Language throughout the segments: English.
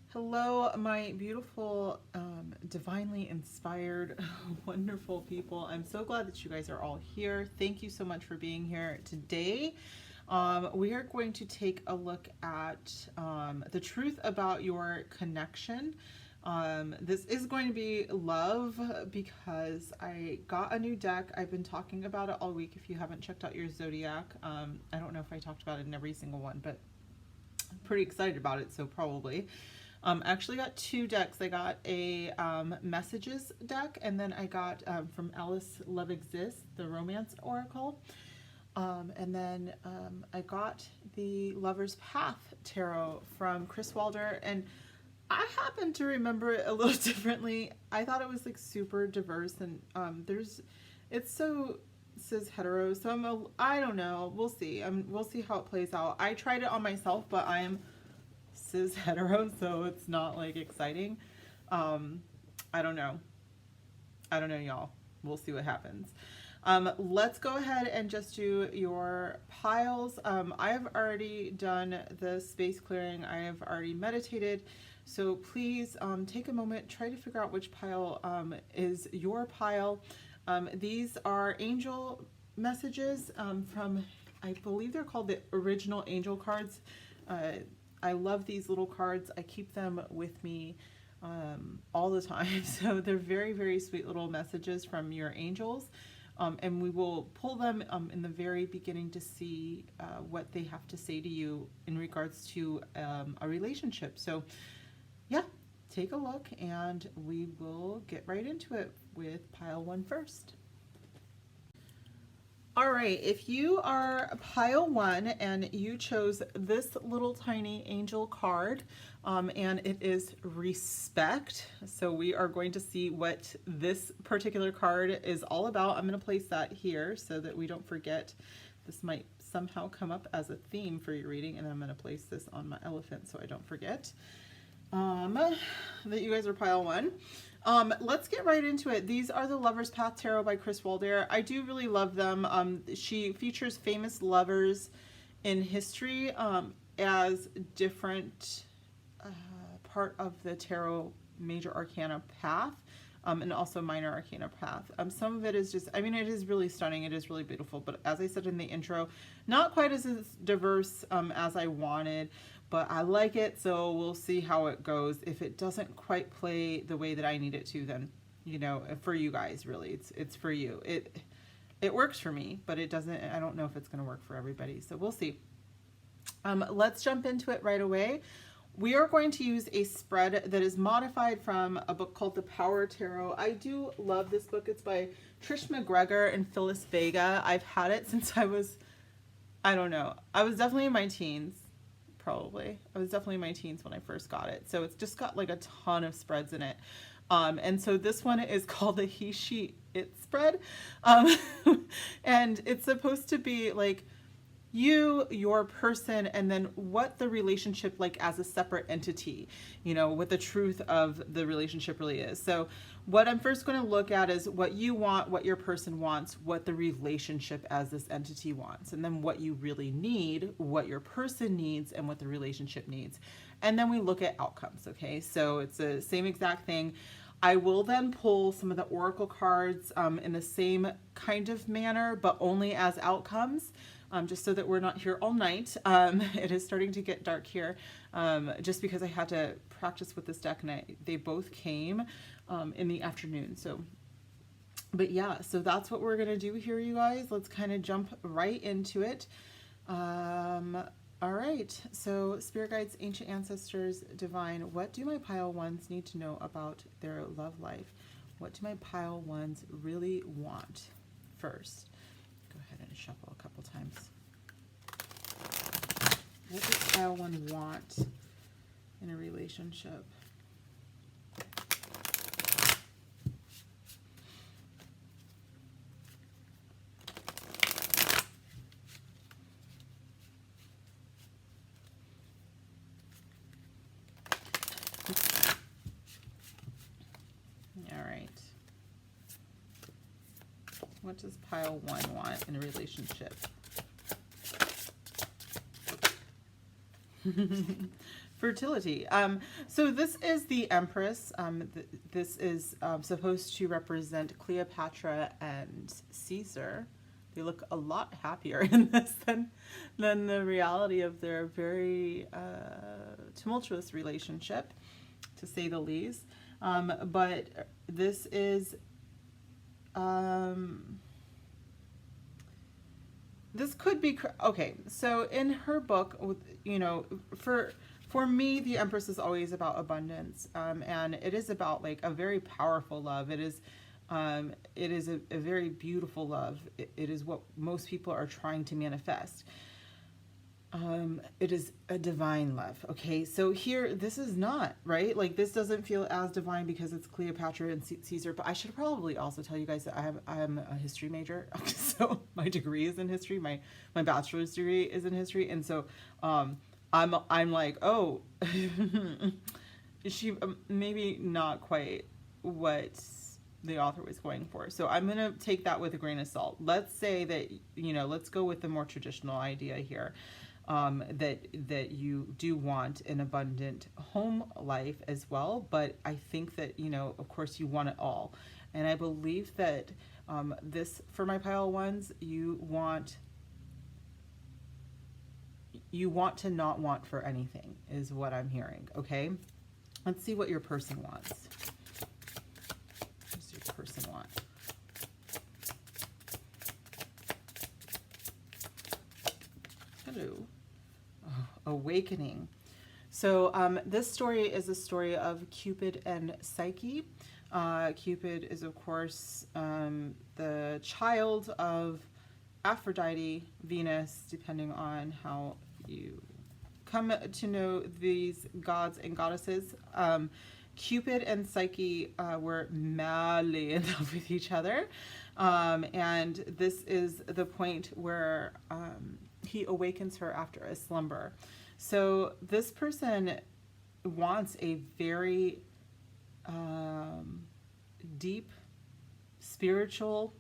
Hello, my beautiful, divinely inspired, wonderful people. I'm so glad that you guys are all here. Thank you so much for being here today. We are going to take a look at the truth about your connection. This is going to be love because I got a new deck. I've been talking about it all week. If you haven't checked out your zodiac, I don't know if I talked about it in every single one, but I'm pretty excited about it, so probably. I actually got two decks. I got a messages deck, and then I got from Alice Love Exists, the Romance Oracle. And then I got the Lover's Path Tarot from Chris Wilder, and I happen to remember it a little differently. I thought it was like super diverse, and it's so cis hetero, so I don't know. We'll see. We'll see how it plays out. I tried it on myself, but I'm cis hetero, so it's not like exciting. I don't know, y'all. We'll see what happens. Let's go ahead and just do your piles. I have already done the space clearing. I have already meditated, so please take a moment, try to figure out which pile is your pile. These are angel messages from, I believe they're called the original angel cards. I love these little cards. I keep them with me all the time. So they're very, very sweet little messages from your angels. And we will pull them in the very beginning to see what they have to say to you in regards to a relationship. So yeah, take a look and we will get right into it with pile one first. All right, if you are pile one and you chose this little tiny angel card, and it is respect, so we are going to see what this particular card is all about. I'm going to place that here so that we don't forget. This might somehow come up as a theme for your reading, and I'm going to place this on my elephant so I don't forget that you guys are pile one. Let's get right into it. These are the Lover's Path Tarot by Chris Wilder. I do really love them. She features famous lovers in history as different part of the tarot major arcana path, and also minor arcana path. Some of it is just, I mean, it is really stunning. It is really beautiful. But as I said in the intro, not quite as diverse as I wanted. But I like it, so we'll see how it goes. If it doesn't quite play the way that I need it to, then, you know, for you guys, really, it's for you. It works for me, but it doesn't, I don't know if it's going to work for everybody, so we'll see. Let's jump into it right away. We are going to use a spread that is modified from a book called The Power Tarot. I do love this book. It's by Trish McGregor and Phyllis Vega. I've had it since I was, I don't know, I was definitely in my teens. Probably. I was definitely in my teens when I first got it. So it's just got like a ton of spreads in it. And so this one is called the He, She, It spread. And it's supposed to be like you, your person, and then what the relationship like as a separate entity, you know, what the truth of the relationship really is. So what I'm first going to look at is what you want, what your person wants, what the relationship as this entity wants, and then what you really need, what your person needs, and what the relationship needs. And then we look at outcomes, okay? So it's the same exact thing. I will then pull some of the oracle cards in the same kind of manner, but only as outcomes. Just so that we're not here all night. It is starting to get dark here, just because I had to practice with this deck, and they both came in the afternoon. So, but yeah, so that's what we're gonna do here, you guys. Let's kind of jump right into it. All right, so spirit guides, ancient ancestors, divine, what do my pile ones need to know about their love life? What do my pile ones really want first? Go ahead and shuffle a couple times. What does pile one want in a relationship? All right. What does pile one want in a relationship? Fertility. So this is the Empress. This is supposed to represent Cleopatra and Caesar. They look a lot happier in this than the reality of their very tumultuous relationship, to say the least. But this is this could be okay. So in her book, you know, for me, the Empress is always about abundance, and it is about like a very powerful love. It is a very beautiful love. It is what most people are trying to manifest. It is a divine love. Okay, so here, this is not, right? Like, this doesn't feel as divine because it's Cleopatra and Caesar, but I should probably also tell you guys that I am a history major. So my degree is in history. My bachelor's degree is in history. And so, I'm like, oh, she maybe not quite what the author was going for. So I'm going to take that with a grain of salt. Let's say that, you know, let's go with the more traditional idea here. That you do want an abundant home life as well, but I think that, you know, of course you want it all. And I believe that this, for my pile ones, you want to not want for anything is what I'm hearing. Okay, let's see what your person wants. What does your person want? Hello. Awakening. So this story is a story of Cupid and Psyche. Cupid is, of course, the child of Aphrodite, Venus, depending on how you come to know these gods and goddesses. Cupid and Psyche were madly in love with each other. And this is the point where he awakens her after a slumber. So this person wants a very deep spiritual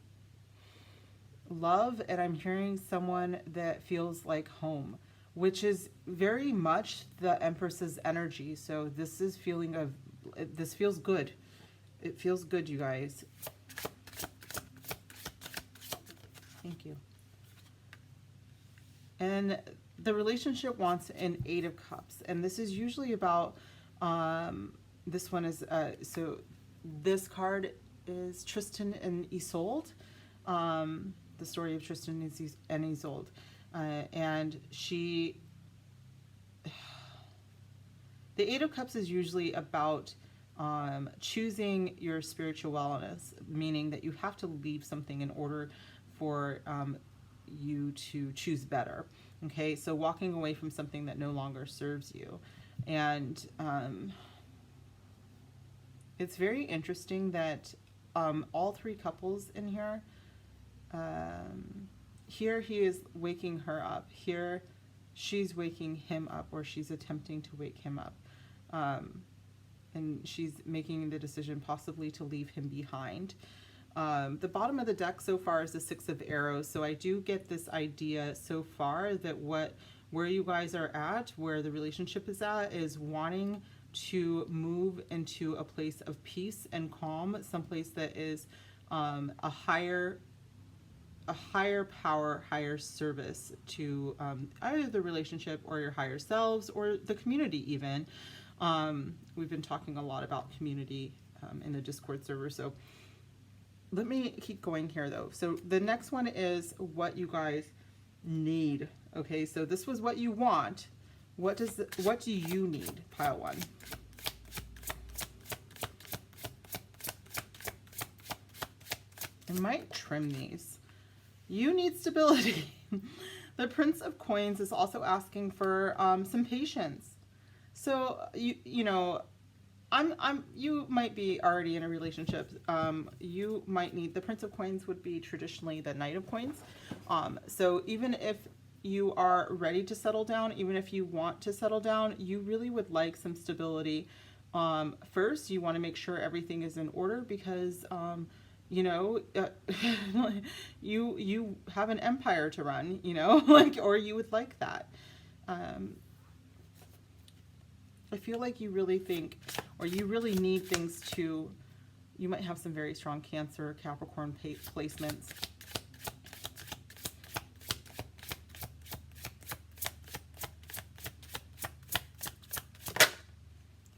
love, and I'm hearing someone that feels like home, which is very much the Empress's energy. So this is this feels good. It feels good, you guys. Thank you. And the relationship wants an 8 of Cups. And this is usually about, this one is, so this card is Tristan and Isolde. The story of Tristan and Isolde. And the 8 of Cups is usually about choosing your spiritual wellness, meaning that you have to leave something in order for you to choose better. Okay, so walking away from something that no longer serves you. And it's very interesting that all 3 couples in here, here he is waking her up, here she's waking him up, or she's attempting to wake him up, and she's making the decision possibly to leave him behind. The bottom of the deck so far is the 6 of Arrows, so I do get this idea so far that where you guys are at, where the relationship is at, is wanting to move into a place of peace and calm, someplace that is a higher power, higher service to either the relationship or your higher selves or the community even. We've been talking a lot about community in the Discord server, so let me keep going here though. So the next one is what you guys need. Okay, so this was what you want. What do you need, pile 1? I might trim these. You need stability. The Prince of Coins is also asking for some patience. So you know, you might be already in a relationship. You might need, the Prince of Coins would be traditionally the Knight of Coins. So even if you are ready to settle down, even if you want to settle down, you really would like some stability. First, you want to make sure everything is in order because, you know, you have an empire to run, you know, like, or you would like that. I feel like you really think, or you really need things to, you might have some very strong Cancer, Capricorn placements.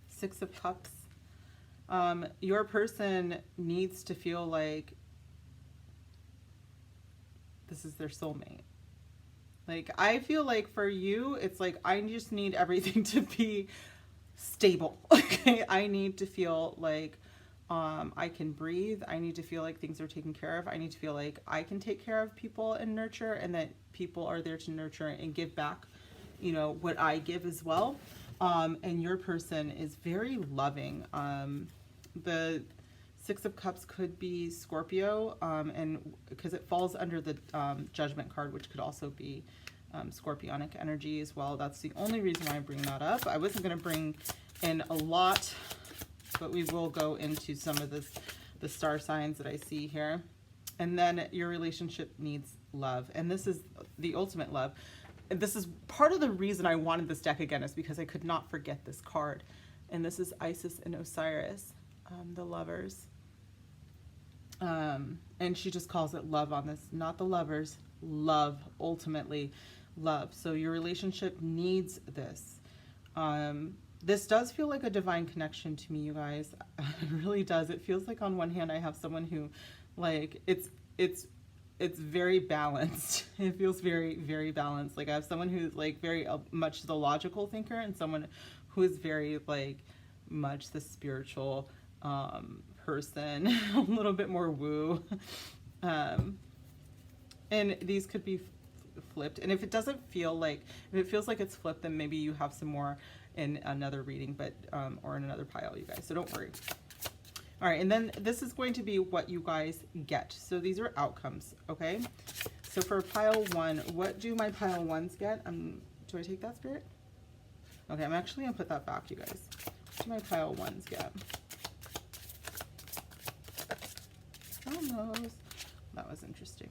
Six of Cups. Your person needs to feel like this is their soulmate. Like, I feel like for you, it's like, I just need everything to be stable. Okay, I need to feel like I can breathe. I need to feel like things are taken care of. I need to feel like I can take care of people and nurture, and that people are there to nurture and give back, you know, what I give as well. And your person is very loving. The Six of Cups could be Scorpio, and because it falls under the Judgment card, which could also be Scorpionic energy as well. That's the only reason why I bring that up. I wasn't going to bring in a lot, but we will go into some of the star signs that I see here. And then your relationship needs love, and this is the ultimate love. And this is part of the reason I wanted this deck again, is because I could not forget this card. And this is Isis and Osiris, the lovers. And she just calls it love on this, not the lovers, love, ultimately love. So your relationship needs this. This does feel like a divine connection to me, you guys. It really does. It feels like on one hand I have someone who, like, it's very balanced. It feels very, very balanced. Like, I have someone who's like very much the logical thinker, and someone who is very like much the spiritual person, a little bit more woo. And these could be flipped. And if it doesn't feel like, if it feels like it's flipped, then maybe you have some more in another reading, but or in another pile, you guys. So don't worry. All right, and then this is going to be what you guys get. So these are outcomes, okay? So for pile one, what do my pile ones get? Do I take that, Spirit? Okay, I'm actually gonna put that back, you guys. What do my pile ones get? Almost. That was interesting.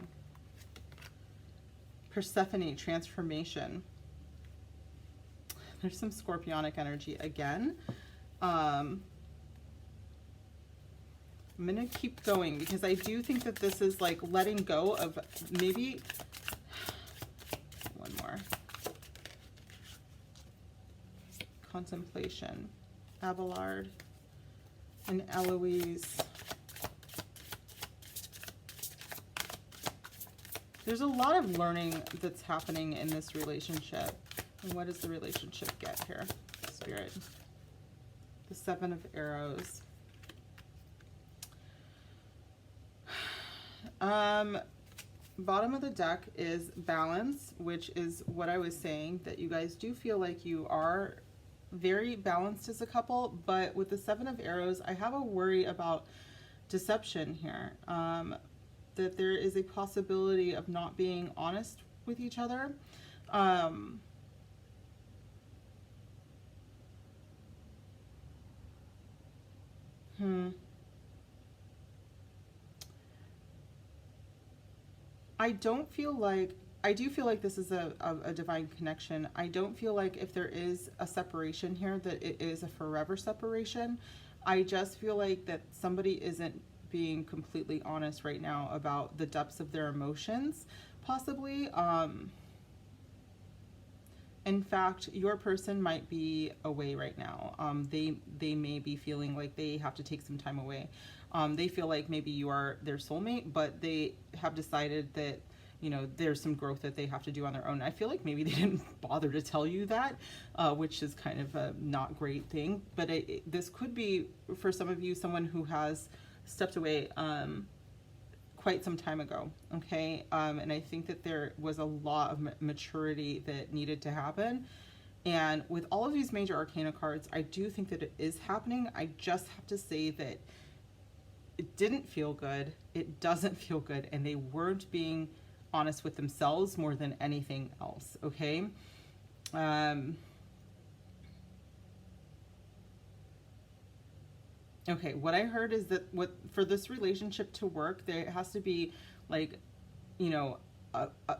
Persephone, transformation. There's some Scorpionic energy again. I'm going to keep going because I do think that this is like letting go of maybe one more. Contemplation. Abelard and Eloise. There's a lot of learning that's happening in this relationship. And what does the relationship get here, Spirit? The Seven of Arrows. Bottom of the deck is balance, which is what I was saying, that you guys do feel like you are very balanced as a couple, but with the Seven of Arrows, I have a worry about deception here. That there is a possibility of not being honest with each other. I don't feel like, I do feel like this is a divine connection. I don't feel like if there is a separation here that it is a forever separation. I just feel like that somebody isn't being completely honest right now about the depths of their emotions, possibly. In fact, your person might be away right now. They may be feeling like they have to take some time away. They feel like maybe you are their soulmate, but they have decided that, you know, there's some growth that they have to do on their own. I feel like maybe they didn't bother to tell you that, which is kind of a not great thing. But this could be, for some of you, someone who has stepped away quite some time ago, okay? And I think that there was a lot of maturity that needed to happen. And with all of these major arcana cards, I do think that it is happening. I just have to say that it didn't feel good. It doesn't feel good. And they weren't being honest with themselves more than anything else, okay? Okay, what I heard is that for this relationship to work, there has to be, like, you know,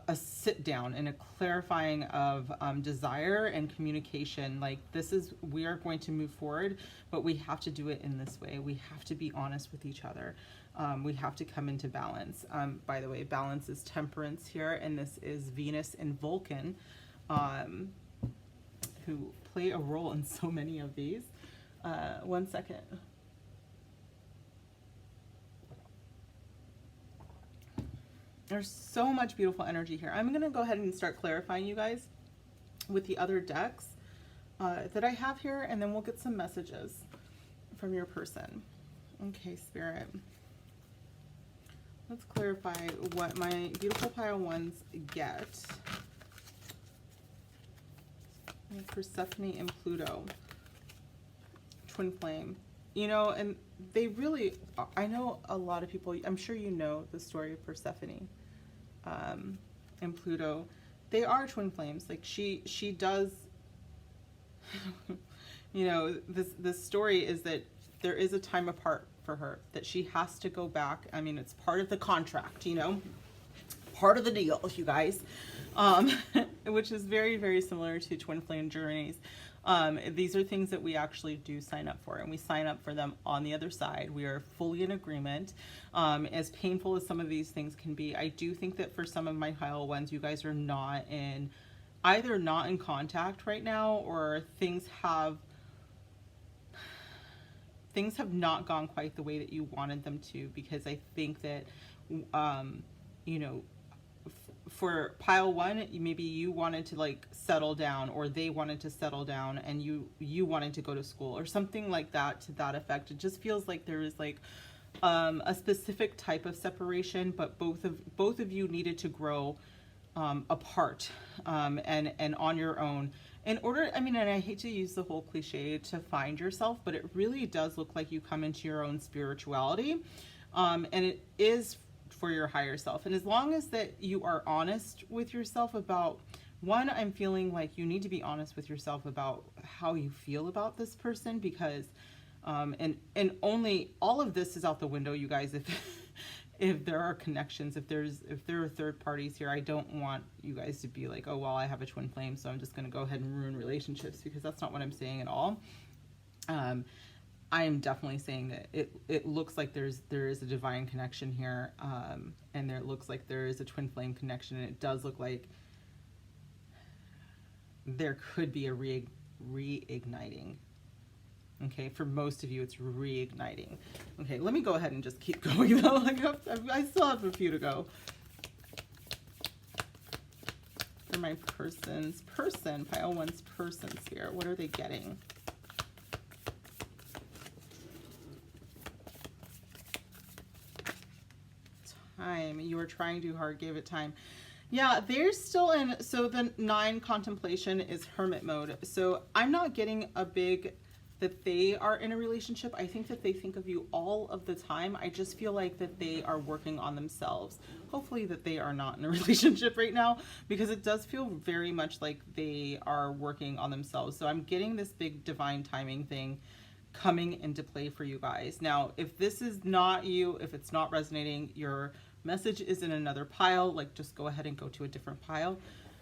a sit down and a clarifying of desire and communication. Like, this is, we are going to move forward, but we have to do it in this way. We have to be honest with each other. We have to come into balance. By the way, balance is temperance here, and this is Venus and Vulcan, who play a role in so many of these. One second. There's so much beautiful energy here. I'm going to go ahead and start clarifying, you guys, with the other decks that I have here, and then we'll get some messages from your person. Okay, Spirit. Let's clarify what my beautiful pile ones get. Persephone and Pluto. Twin flame. You know, and they really, I know a lot of people, I'm sure you know the story of Persephone and Pluto. They are twin flames. Like, she does, you know, this story is that there is a time apart for her, that she has to go back. I mean, it's part of the contract, you know, part of the deal, you guys, which is very, very similar to twin flame journeys. These are things that we actually do sign up for, and we sign up for them on the other side. We are fully in agreement. As painful as some of these things can be, I do think that for some of my pile ones, you guys are not in, either not in contact right now, or things have not gone quite the way that you wanted them to, because I think that, you know, for pile one, maybe you wanted to like settle down, or they wanted to settle down, and you wanted to go to school or something like that, to that effect. It just feels like there is like a specific type of separation, but both of you needed to grow apart and on your own in order, I mean, and I hate to use the whole cliche to find yourself, but it really does look like you come into your own spirituality, and it is for your higher self. And as long as that you are honest with yourself about, one, I'm feeling like you need to be honest with yourself about how you feel about this person, because and only, all of this is out the window, you guys, if there are connections, if there are third parties here. I don't want you guys to be like, oh well, I have a twin flame, so I'm just going to go ahead and ruin relationships, because that's not what I'm saying at all. I am definitely saying that it looks like there is a divine connection here, and it looks like there is a twin flame connection, and it does look like there could be a reigniting. Okay, for most of you, it's reigniting. Okay, let me go ahead and just keep going though. Like, I still have a few to go. For my pile one's persons here, what are they getting? Time. You were trying too hard, gave it time. Yeah, they're still in, so the 9 contemplation is hermit mode. So I'm not getting a big, that they are in a relationship. I think that they think of you all of the time. I just feel like that they are working on themselves. Hopefully that they are not in a relationship right now, because it does feel very much like they are working on themselves. So I'm getting this big divine timing thing coming into play for you guys. Now, if this is not you, if it's not resonating, your message is in another pile, like just go ahead and go to a different pile.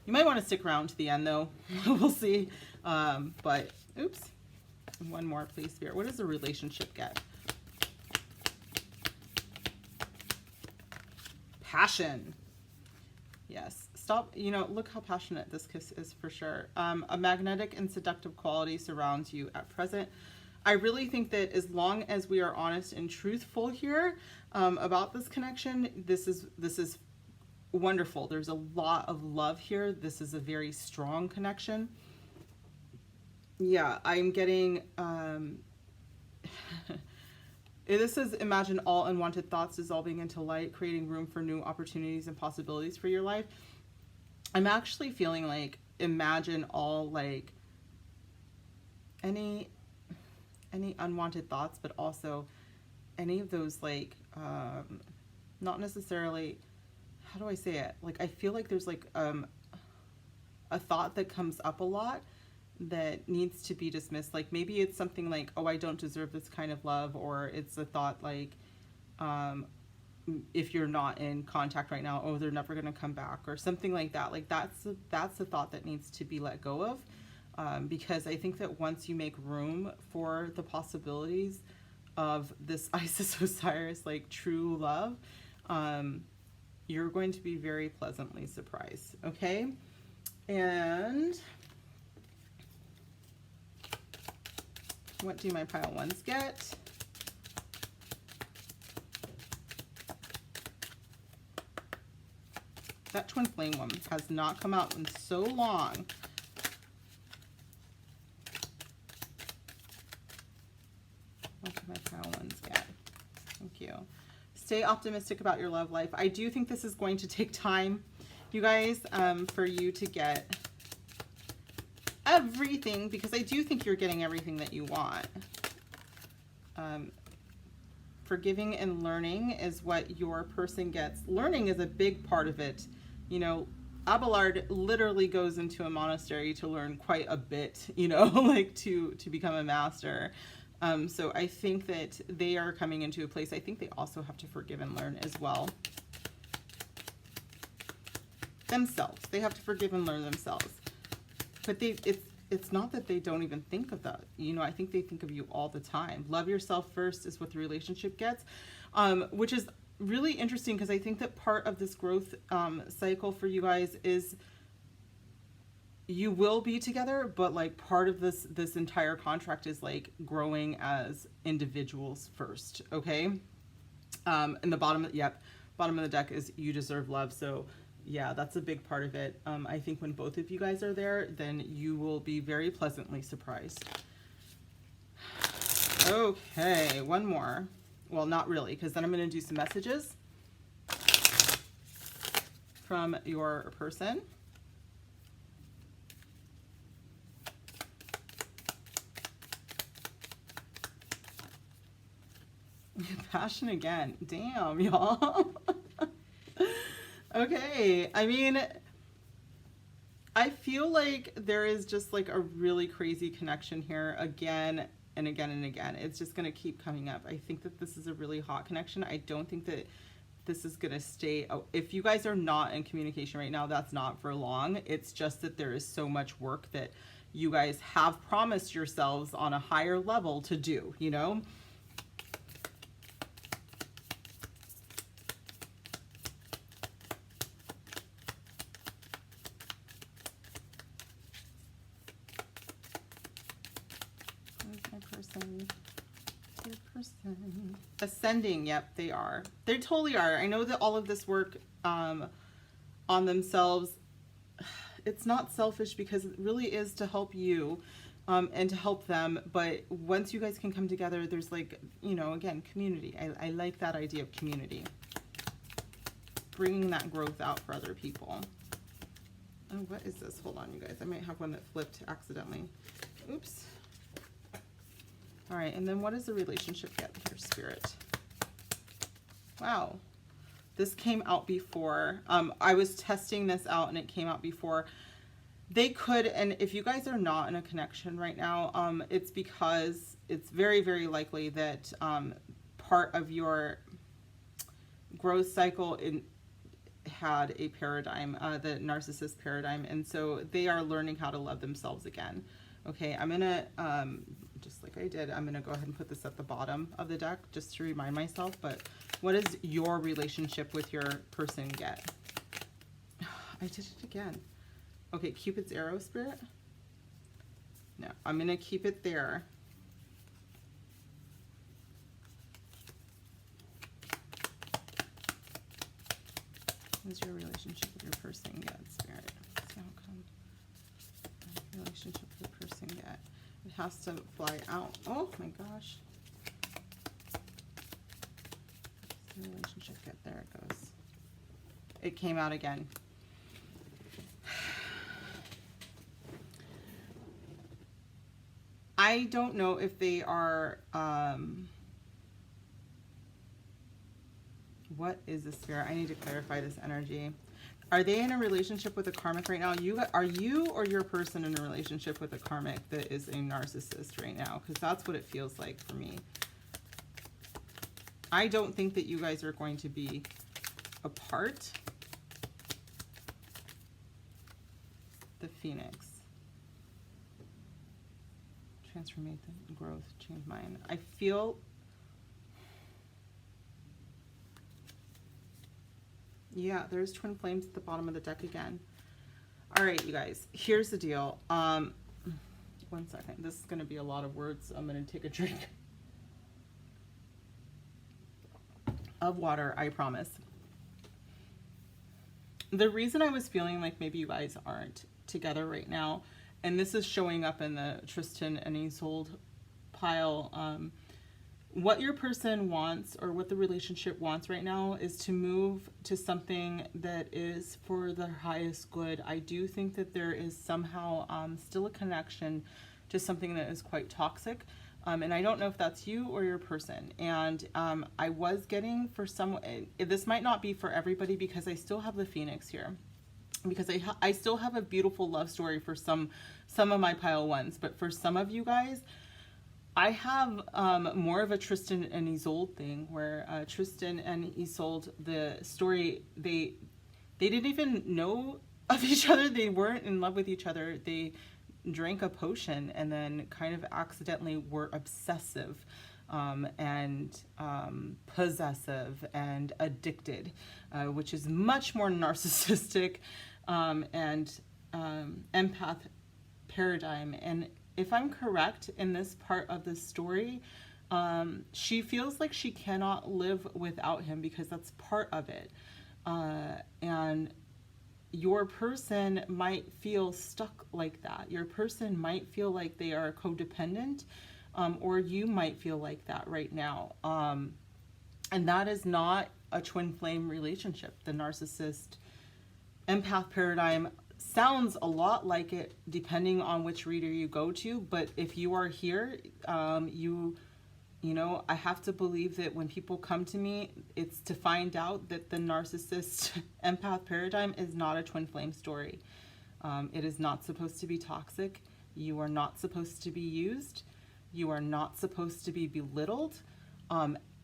You might want to stick around to the end though. We'll see. But oops. One more, please, Spirit. What does a relationship get? Passion. Yes. Stop. You know, look how passionate this kiss is for sure. A magnetic and seductive quality surrounds you at present. I really think that as long as we are honest and truthful here about this connection, this is wonderful. There's a lot of love here. This is a very strong connection. Yeah, I'm getting, this is, imagine all unwanted thoughts dissolving into light, creating room for new opportunities and possibilities for your life. I'm actually feeling like, imagine all, like, any unwanted thoughts, but also any of those, like, not necessarily, how do I say it? Like, I feel like there's, like, a thought that comes up a lot that needs to be dismissed. Like, maybe it's something like, oh, I don't deserve this kind of love, or it's a thought like, if you're not in contact right now, oh, they're never going to come back or something like that. Like that's a thought that needs to be let go of, because I think that once you make room for the possibilities of this Isis Osiris, like true love, you're going to be very pleasantly surprised. Okay. And what do my pile ones get? That twin flame one has not come out in so long. What do my pile ones get? Thank you. Stay optimistic about your love life. I do think this is going to take time, you guys, for you to get everything, because I do think you're getting everything that you want. Forgiving and learning is what your person gets. Learning is a big part of it. You know, Abelard literally goes into a monastery to learn quite a bit, you know, like to become a master. So I think that they are coming into a place, I think they also have to forgive and learn as well. Themselves. They have to forgive and learn themselves. But it's not that they don't even think of that. You know, I think they think of you all the time. Love yourself first is what the relationship gets, which is really interesting, because I think that part of this growth cycle for you guys is you will be together, but like part of this entire contract is like growing as individuals first. Okay. And the bottom of the deck is you deserve love. So yeah, that's a big part of it. I think when both of you guys are there, then you will be very pleasantly surprised. Okay, one more. Well, not really, because then I'm going to do some messages from your person. Passion again. Damn, y'all. Okay, I mean, I feel like there is just like a really crazy connection here again and again and again. It's just going to keep coming up. I think that this is a really hot connection. I don't think that this is going to stay. If you guys are not in communication right now, that's not for long. It's just that there is so much work that you guys have promised yourselves on a higher level to do, you know? Ascending, yep, they are. They totally are. I know that all of this work on themselves, it's not selfish, because it really is to help you and to help them. But once you guys can come together, there's like, you know, again, community. I like that idea of community. Bringing that growth out for other people. Oh, what is this? Hold on, you guys. I might have one that flipped accidentally. Oops. All right, and then what does the relationship get here, Spirit? Wow, this came out before. I was testing this out and it came out before. They could, and if you guys are not in a connection right now, it's because it's very, very likely that part of your growth cycle had a paradigm, the narcissist paradigm, and so they are learning how to love themselves again. Okay, I'm gonna, just like I did, I'm gonna go ahead and put this at the bottom of the deck just to remind myself, but what does your relationship with your person get? I did it again. Okay, Cupid's arrow, Spirit? No, I'm gonna keep it there. What does your relationship with your person get, Spirit? Let's see how come. Relationship with the person get. It has to fly out. Oh my gosh. What's the relationship get? There it goes. It came out again. I don't know if they are what is the Spirit? I need to clarify this energy. Are they in a relationship with a karmic right now? Are you or your person in a relationship with a karmic that is a narcissist right now? Because that's what it feels like for me. I don't think that you guys are going to be apart. The Phoenix. Transformation, growth, change mind. I feel... Yeah, there's twin flames at the bottom of the deck again. All right, you guys, here's the deal. 1 second. This is going to be a lot of words. I'm going to take a drink of water, I promise. The reason I was feeling like maybe you guys aren't together right now, and this is showing up in the Tristan and Isolde pile, what your person wants, or what the relationship wants right now, is to move to something that is for their highest good. I do think that there is somehow still a connection to something that is quite toxic. And I don't know if that's you or your person. And I was getting for some, this might not be for everybody, because I still have the Phoenix here. Because I still have a beautiful love story for some of my pile ones. But for some of you guys, I have more of a Tristan and Isolde thing, where Tristan and Isolde, the story, they didn't even know of each other. They weren't in love with each other. They drank a potion and then kind of accidentally were obsessive and possessive and addicted, which is much more narcissistic and empath paradigm. And if I'm correct in this part of the story, she feels like she cannot live without him, because that's part of it. And your person might feel stuck like that. Your person might feel like they are codependent, or you might feel like that right now. And that is not a twin flame relationship. The narcissist empath paradigm sounds a lot like it depending on which reader you go to, but if you are here, you know, I have to believe that when people come to me, it's to find out that the narcissist empath paradigm is not a twin flame story. It is not supposed to be toxic. You are not supposed to be used. You are not supposed to be belittled,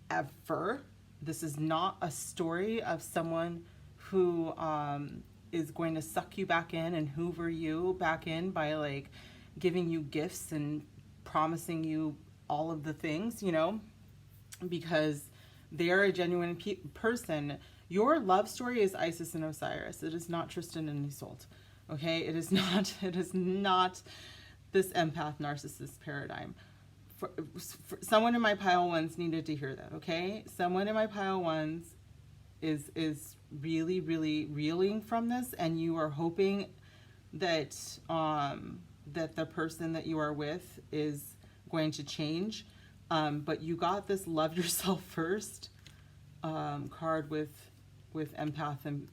ever. This is not a story of someone who is going to suck you back in and hoover you back in by like giving you gifts and promising you all of the things, you know, because they are a genuine person. Your love story is Isis and Osiris. It is not Tristan and Isolde. Okay, it is not this empath narcissist paradigm. For someone in my pile ones needed to hear that. Okay, someone in my pile ones is really, really reeling from this, and you are hoping that that the person that you are with is going to change, but you got this love yourself first card with empath and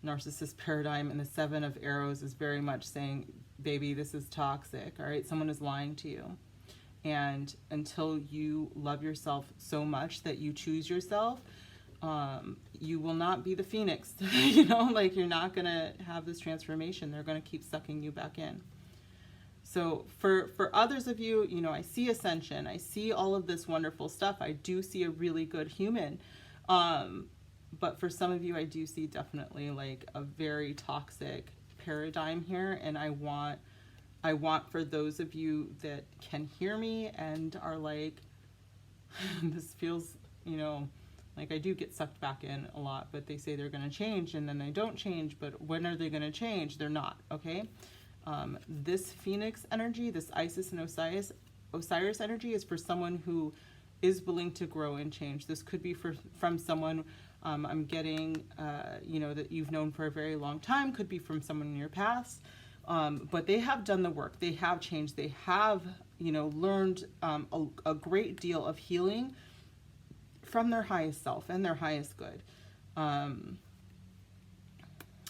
narcissist paradigm, and the 7 of arrows is very much saying, baby, this is toxic. All right, someone is lying to you, and until you love yourself so much that you choose yourself, you will not be the Phoenix. You know, like, you're not gonna have this transformation. They're gonna keep sucking you back in. So for others of you, you know, I see ascension. I see all of this wonderful stuff. I do see a really good human. But for some of you, I do see definitely like a very toxic paradigm here. And I want for those of you that can hear me and are like, this feels, you know, like I do get sucked back in a lot, but they say they're going to change and then they don't change. But when are they going to change? They're not. Okay. This Phoenix energy, this Isis and Osiris energy is for someone who is willing to grow and change. This could be from someone I'm getting, you know, that you've known for a very long time. Could be from someone in your past. But they have done the work. They have changed. They have, you know, learned a great deal of healing from their highest self and their highest good. I'm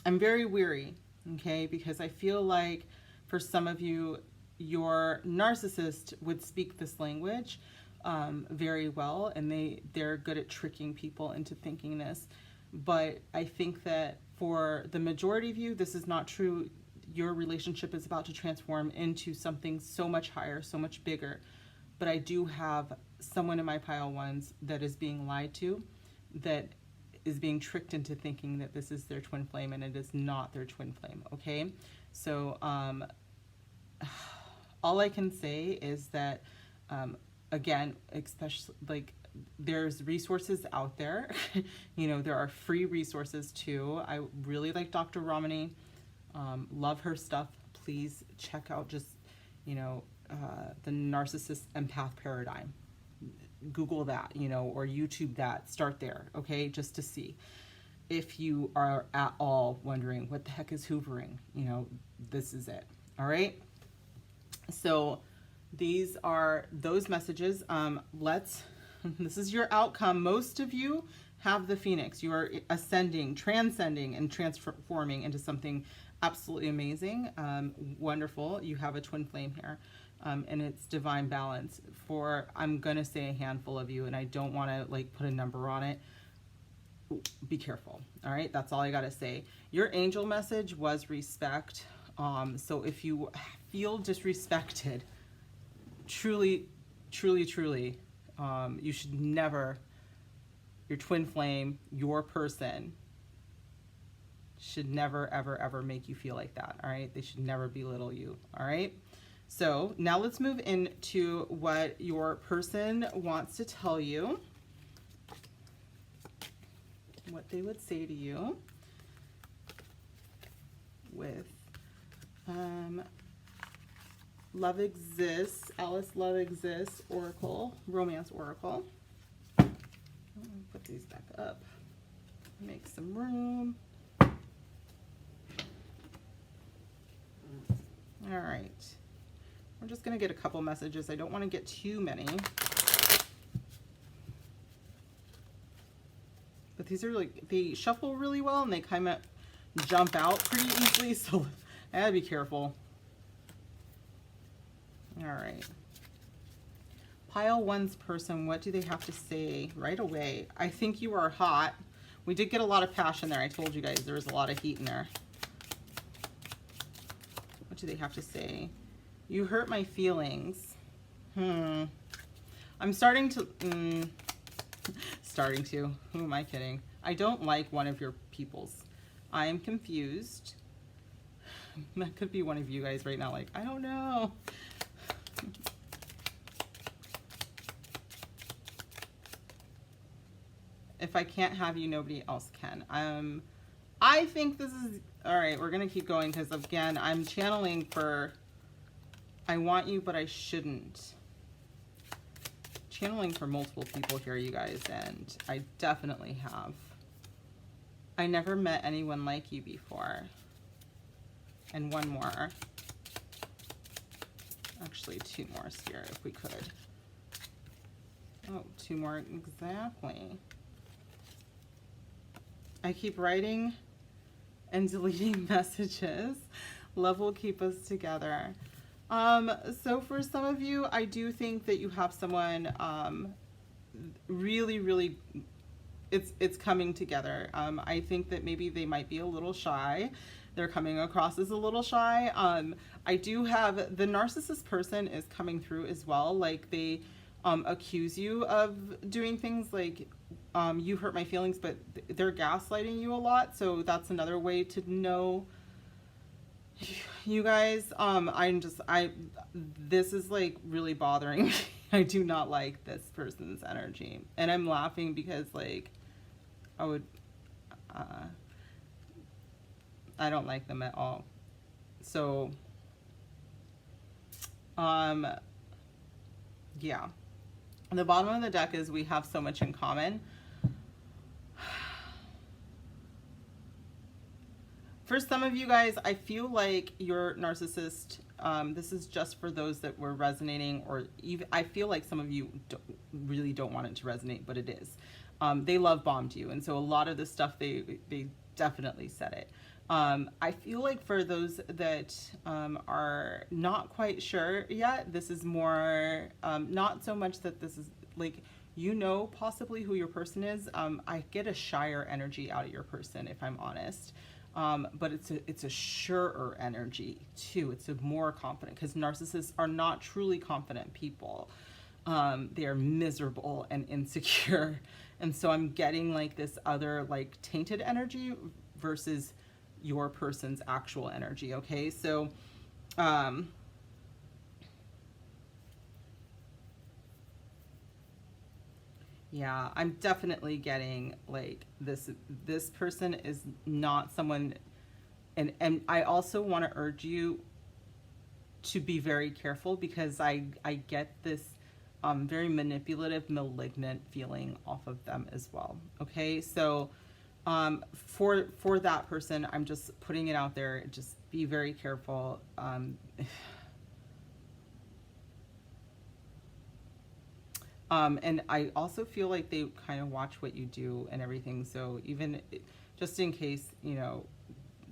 very weary, okay, because I feel like for some of you, your narcissist would speak this language very well, and they're good at tricking people into thinking this. But I think that for the majority of you, this is not true. Your relationship is about to transform into something so much higher, so much bigger. but I do have someone in my pile ones that is being lied to, that is being tricked into thinking that this is their twin flame, and it is not their twin flame. Okay, so all I can say is that again, especially like, there's resources out there. You know, there are free resources too. I really like Dr. Ramani, love her stuff. Please check out just, you know, the narcissist empath paradigm. Google that, you know, or YouTube that. Start there, okay, just to see. If you are at all wondering what the heck is hoovering, you know, this is it. All right, so these are those messages. This is your outcome. Most of you have the Phoenix. You are ascending, transcending, and transforming into something absolutely amazing, wonderful. You have a twin flame here, and it's divine balance for, I'm gonna say, a handful of you, and I don't want to like put a number on it. Be careful. All right, that's all I gotta say. Your angel message was respect. So if you feel disrespected, truly, you should never, your twin flame, your person, should never, ever make you feel like that. All right, they should never belittle you. All right, so now let's move into what your person wants to tell you, what they would say to you with Love Exists, Alice Love Exists Oracle, Romance Oracle. Put these back up, make some room. All right, we're just gonna get a couple messages. I don't want to get too many, but these are like, they shuffle really well and they kind of jump out pretty easily, so I gotta be careful. All right, pile one's person, what do they have to say right away? I think you are hot. We did get a lot of passion there. I told you guys there was a lot of heat in there. What do they have to say? You hurt my feelings. I'm starting to, who am I kidding? I don't like one of your peoples. I am confused. That could be one of you guys right now, like, I don't know. If I can't have you, nobody else can. I think this is, all right, we're gonna keep going because again, I'm channeling for, I want you, but I shouldn't. Channeling for multiple people here, you guys, and I definitely have. I never met anyone like you before. And one more. Actually, two more here if we could. Oh, two more, exactly. I keep writing and deleting messages. Love will keep us together. So for some of you, I do think that you have someone really, it's coming together. I think that maybe they might be a little shy. They're coming across as a little shy. I do have, the narcissist person is coming through as well. Like they accuse you of doing things like, you hurt my feelings, but they're gaslighting you a lot. So that's another way to know, you guys. This is like really bothering me. I do not like this person's energy, and I'm laughing because like I don't like them at all. So yeah, the bottom of the deck is we have so much in common. For some of you guys, I feel like your narcissist, this is just for those that were resonating, or even, I feel like some of you really don't want it to resonate, but it is. They love bombed you, and so a lot of this stuff, they definitely said it. I feel like for those that are not quite sure yet, this is more, not so much that this is like, you know, possibly who your person is. I get a shyer energy out of your person, if I'm honest. But it's a surer energy too. It's a more confident, because narcissists are not truly confident people. They are miserable and insecure. And so I'm getting like this other like tainted energy versus your person's actual energy. Okay. So, yeah, I'm definitely getting like this person is not someone, and I also want to urge you to be very careful, because I get this very manipulative, malignant feeling off of them as well. Okay, so for that person, I'm just putting it out there. Just be very careful. And I also feel like they kind of watch what you do and everything. So even just in case, you know,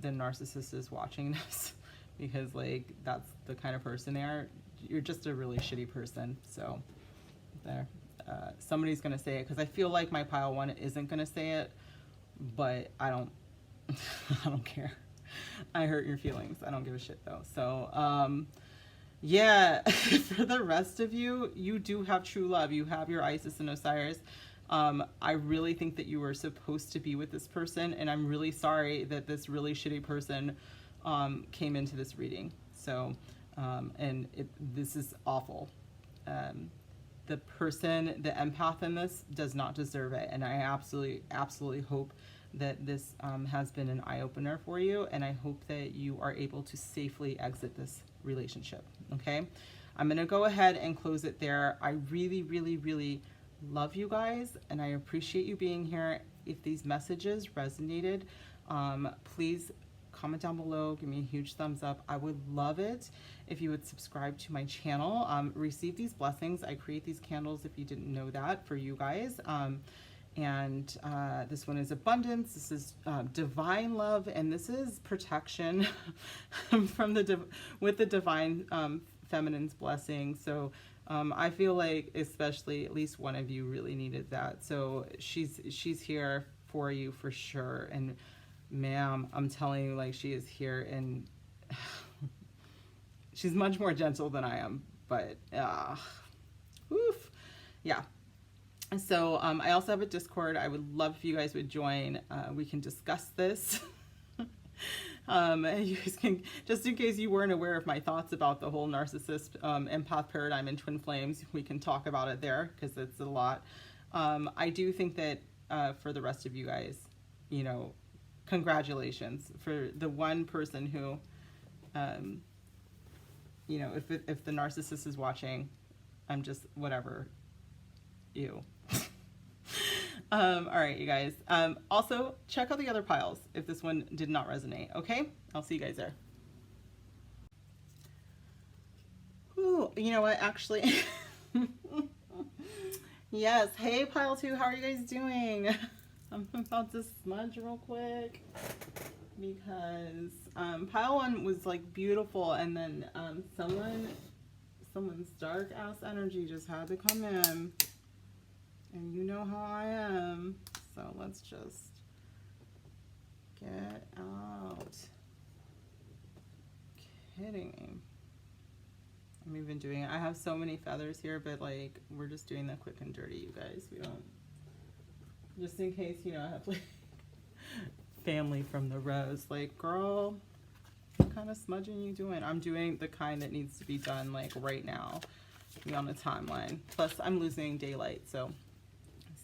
the narcissist is watching this, because like that's the kind of person they are, you're just a really shitty person. So there, somebody's going to say it, because I feel like my pile one isn't going to say it, but I don't, I don't care. I hurt your feelings. I don't give a shit though. So, yeah, for the rest of you, you do have true love. You have your Isis and Osiris. I really think that you were supposed to be with this person, and I'm really sorry that this really shitty person came into this reading. So, and this is awful. The person, the empath in this, does not deserve it, and I absolutely hope that this has been an eye-opener for you, and I hope that you are able to safely exit this relationship. Okay, I'm gonna go ahead and close it there. I really love you guys, and I appreciate you being here. If these messages resonated, please comment down below, give me a huge thumbs up. I would love it if you would subscribe to my channel. Receive these blessings. I create these candles, if you didn't know that, for you guys. And this one is abundance, this is divine love, and this is protection from with the divine feminine's blessing. So I feel like especially at least one of you really needed that. So she's here for you for sure. And ma'am, I'm telling you, like, she is here, and she's much more gentle than I am, but oof, yeah. So I also have a Discord. I would love if you guys would join. We can discuss this. You guys can, just in case you weren't aware of my thoughts about the whole narcissist empath paradigm and twin flames, we can talk about it there, because it's a lot. I do think that for the rest of you guys, you know, congratulations for the one person who, you know, if the narcissist is watching, I'm just whatever. You. All right, you guys. Also, check out the other piles if this one did not resonate. Okay, I'll see you guys there. Ooh, you know what? Actually, yes. Hey, pile 2, how are you guys doing? I'm about to smudge real quick, because pile 1 was like beautiful, and then someone's dark ass energy just had to come in. And you know how I am, so let's just get out. Kidding me. I'm even doing it. I have so many feathers here, but like, we're just doing the quick and dirty, you guys. We don't, just in case, you know, I have like family from the rose. Like, girl, what kind of smudging you doing? I'm doing the kind that needs to be done like right now. Be on the timeline. Plus, I'm losing daylight, so.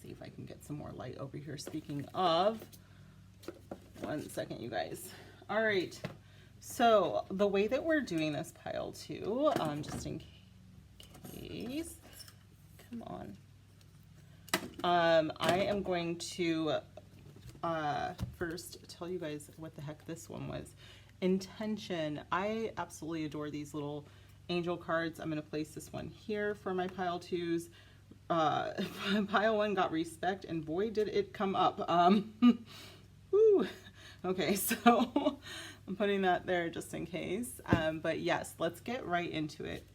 See if I can get some more light over here. Speaking of, one second, you guys. All right, so the way that we're doing this pile 2, just in case, come on, I am going to first tell you guys what the heck this one was. Intention. I absolutely adore these little angel cards. I'm going to place this one here for my pile 2s. Pile 1 got respect, and boy did it come up. Woo. Okay, so I'm putting that there just in case. But yes, let's get right into it.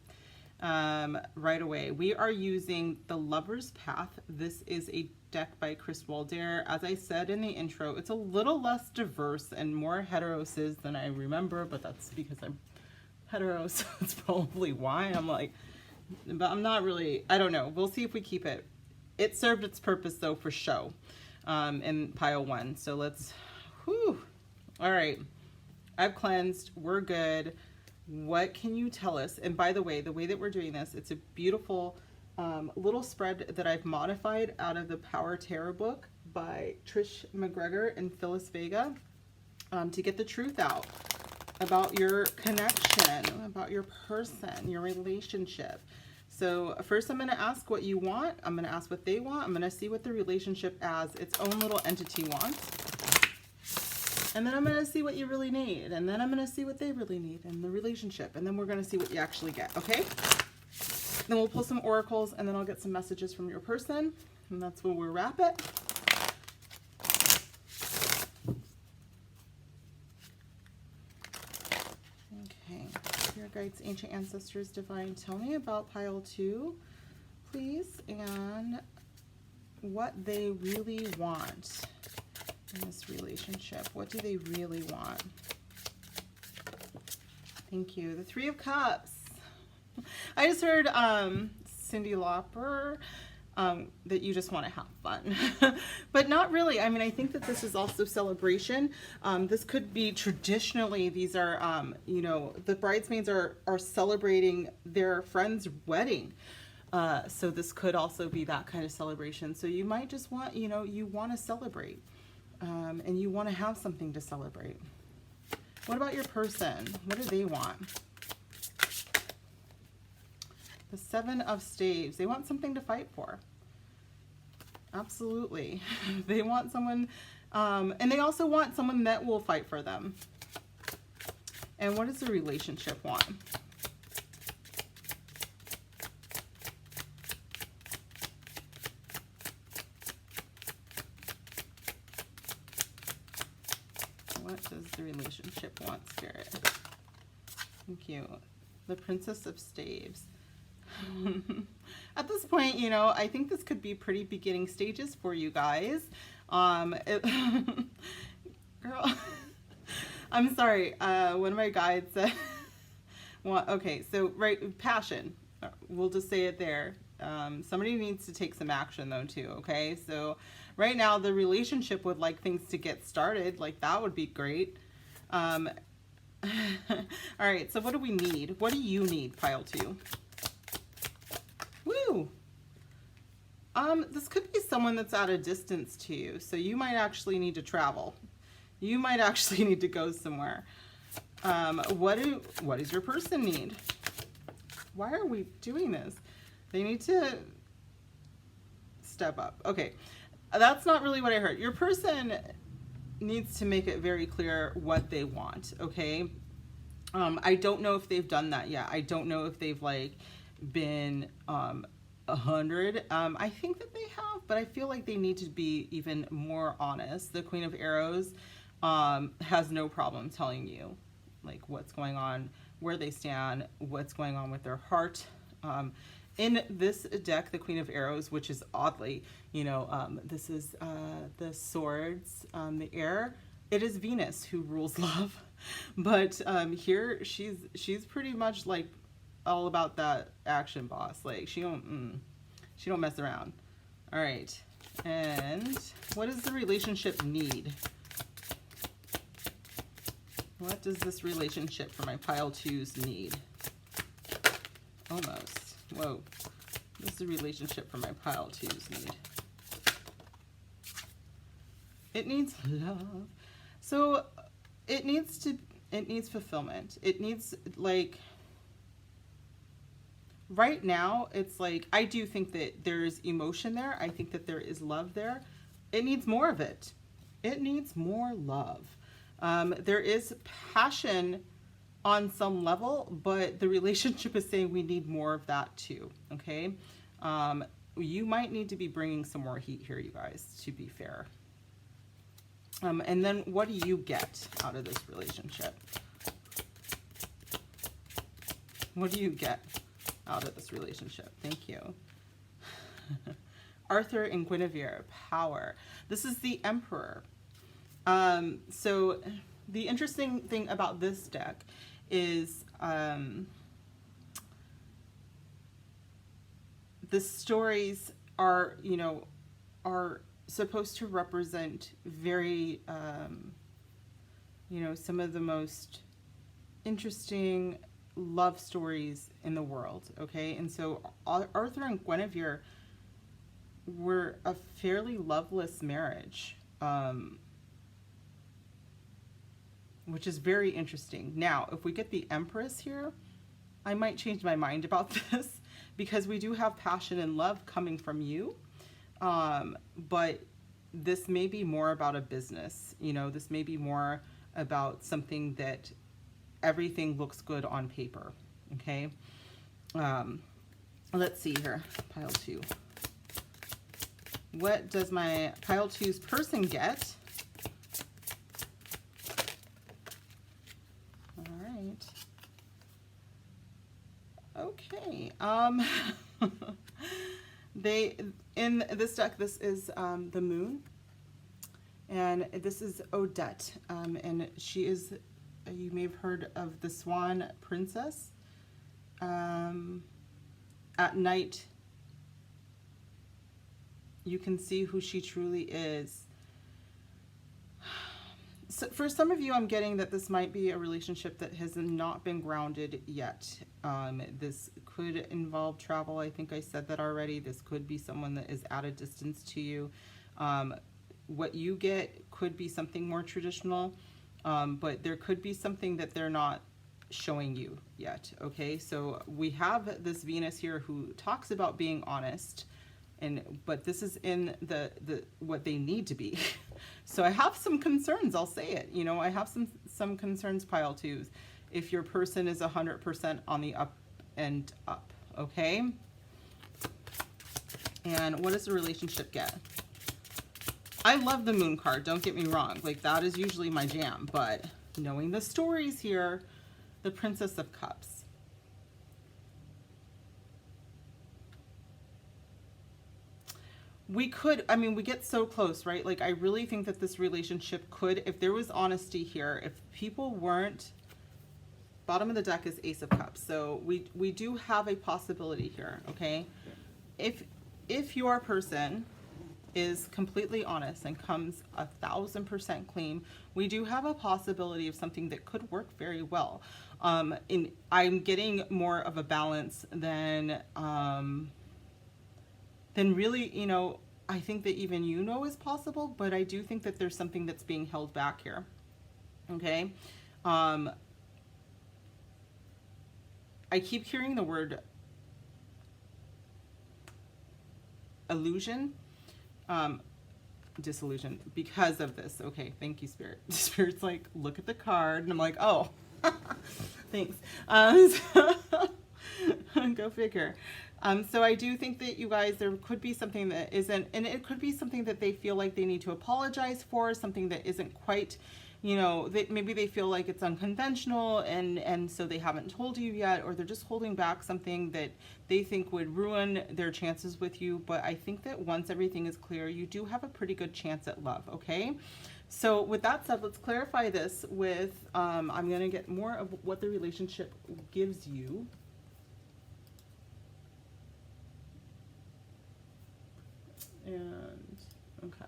Right away, we are using the Lover's Path. This is a deck by Chris Walder. As I said in the intro, it's a little less diverse and more hetero cis than I remember, but that's because I'm hetero, so it's probably why I'm like, but I'm not really, I don't know. We'll see if we keep it. It served its purpose though for show in pile 1. So let's, whew. All right. I've cleansed. We're good. What can you tell us? And by the way that we're doing this, it's a beautiful little spread that I've modified out of the Power Tarot book by Trish McGregor and Phyllis Vega to get the truth out about your connection, about your person, your relationship. So first I'm going to ask what you want. I'm going to ask what they want. I'm going to see what the relationship as its own little entity wants. And then I'm going to see what you really need. And then I'm going to see what they really need in the relationship. And then we're going to see what you actually get, okay? Then we'll pull some oracles, and then I'll get some messages from your person. And that's where we'll wrap it. Okay. Your guides, ancient ancestors, divine, tell me about pile 2, please, and what they really want in this relationship. What do they really want? Thank you. The 3 of Cups. I just heard Cyndi Lauper that you just want to have fun, but not really. I mean, I think that this is also celebration. This could be traditionally, these are, you know, the bridesmaids are celebrating their friend's wedding. So this could also be that kind of celebration. So you might just want, you know, you want to celebrate. And you want to have something to celebrate. What about your person? What do they want? The 7 of Staves. They want something to fight for. Absolutely. They want someone, and they also want someone that will fight for them. And what does the relationship want? What does the relationship want, Spirit? Thank you. The Princess of Staves. At this point, you know, I think this could be pretty beginning stages for you guys. Girl, I'm sorry. One of my guides said, well, okay, so, right, passion. We'll just say it there. Somebody needs to take some action though too, okay? So right now the relationship would like things to get started, like that would be great. All right, so what do we need? What do you need, pile 2? Woo! This could be someone that's at a distance to you, so you might actually need to travel. You might actually need to go somewhere. What does your person need? Why are we doing this? They need to step up. Okay, that's not really what I heard. Your person needs to make it very clear what they want, okay? I don't know if they've done that yet. I don't know if they've like been 100. I think that they have, but I feel like they need to be even more honest. The Queen of Arrows has no problem telling you like what's going on, where they stand, what's going on with their heart. In this deck, the Queen of Arrows, which is oddly, you know, this is the swords, the air. It is Venus who rules love, but here she's pretty much like all about that action, boss. Like she don't mess around. All right, and what does the relationship need? What does this relationship for my pile 2s need? Almost. Whoa. What does the relationship for my pile 2s need? It needs love. So it needs fulfillment. It needs, like, right now it's like, I do think that there's emotion there. I think that there is love there. It needs more of it. It needs more love. There is passion on some level, but the relationship is saying we need more of that too, okay? You might need to be bringing some more heat here, you guys, to be fair. And then what do you get out of this relationship? What do you get out of this relationship? Thank you. Arthur and Guinevere, power. This is the Emperor. So the interesting thing about this deck is the stories are, you know, are supposed to represent very, you know, some of the most interesting love stories in the world, okay? And so Arthur and Guinevere were a fairly loveless marriage, which is very interesting. Now, if we get the Empress here, I might change my mind about this, because we do have passion and love coming from you, but this may be more about a business, you know, this may be more about something that everything looks good on paper, okay? Let's see here, pile 2. What does my pile 2's person get? All right. Okay. They, in this deck, this is the Moon, and this is Odette, and she is, you may have heard of the Swan Princess. At night, you can see who she truly is. So for some of you, I'm getting that this might be a relationship that has not been grounded yet. This could involve travel. I think I said that already. This could be someone that is at a distance to you. What you get could be something more traditional, but there could be something that they're not showing you yet, okay? So we have this Venus here who talks about being honest, but this is in the what they need to be. So I have some concerns, I'll say it. You know, I have some concerns, pile 2s, if your person is 100% on the up and up, okay? And what does the relationship get? I love the Moon card, don't get me wrong. Like, that is usually my jam, but knowing the stories here, the Princess of Cups. We could, I mean, we get so close, right? Like, I really think that this relationship could, if there was honesty here, if people weren't, bottom of the deck is Ace of Cups. So we do have a possibility here, okay? If your person is completely honest and comes 1000% clean, we do have a possibility of something that could work very well. I'm getting more of a balance than really, you know, I think that even you know is possible, but I do think that there's something that's being held back here, okay? I keep hearing the word illusion, disillusion, because of this. Okay, thank you, Spirit. Spirit's like, look at the card, and I'm like, oh, thanks. Go figure. So I do think that you guys, there could be something that isn't, and it could be something that they feel like they need to apologize for, something that isn't quite, you know, that maybe they feel like it's unconventional, and so they haven't told you yet, or they're just holding back something that they think would ruin their chances with you. But I think that once everything is clear, you do have a pretty good chance at love, okay? So with that said, let's clarify this with, I'm going to get more of what the relationship gives you. And, okay.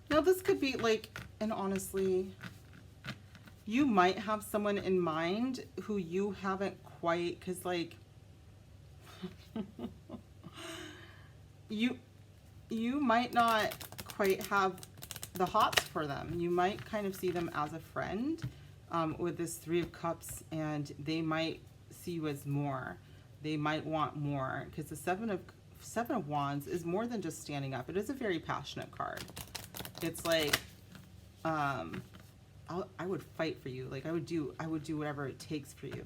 Now this could be like, and honestly, you might have someone in mind who you haven't quite, because like, you might not quite have the hots for them. You might kind of see them as a friend, with this 3 of Cups, and they might see you as more. They might want more, because the Seven of Wands is more than just standing up. It is a very passionate card. It's like, I would fight for you. Like, I would do whatever it takes for you.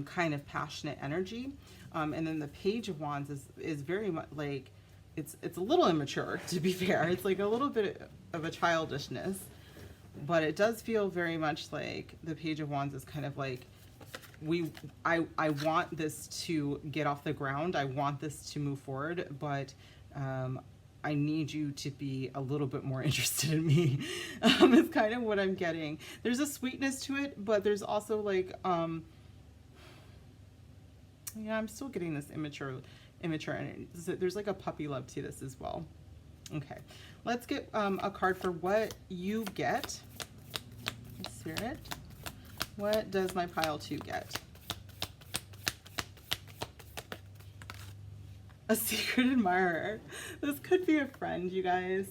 Kind of passionate energy. And then the Page of Wands is very much like, it's a little immature, to be fair. It's like a little bit of a childishness. But it does feel very much like the Page of Wands is kind of like, I want this to get off the ground. I want this to move forward, but I I need you to be a little bit more interested in me. It's kind of what I'm getting. There's a sweetness to it, but there's also like, yeah, I'm still getting this immature energy. There's like a puppy love to this as well. Okay, let's get a card for what you get. Spirit, what does my pile 2 get? A secret admirer. This could be a friend, you guys.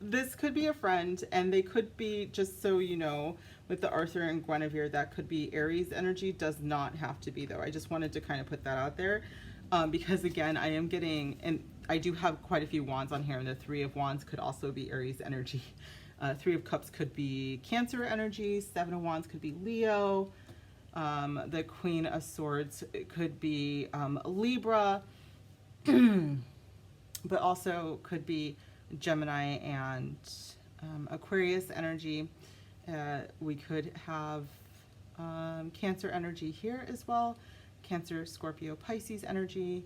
This could be a friend, and they could be, just so you know, with the Arthur and Guinevere, that could be Aries energy. Does not have to be, though. I just wanted to kind of put that out there, because again, I am getting, and I do have quite a few wands on here, and the 3 of Wands could also be Aries energy. 3 of Cups could be Cancer energy. 7 of Wands could be Leo. The Queen of Swords, it could be Libra. But also could be Gemini and Aquarius energy. We could have Cancer energy here as well. Cancer, Scorpio, Pisces energy,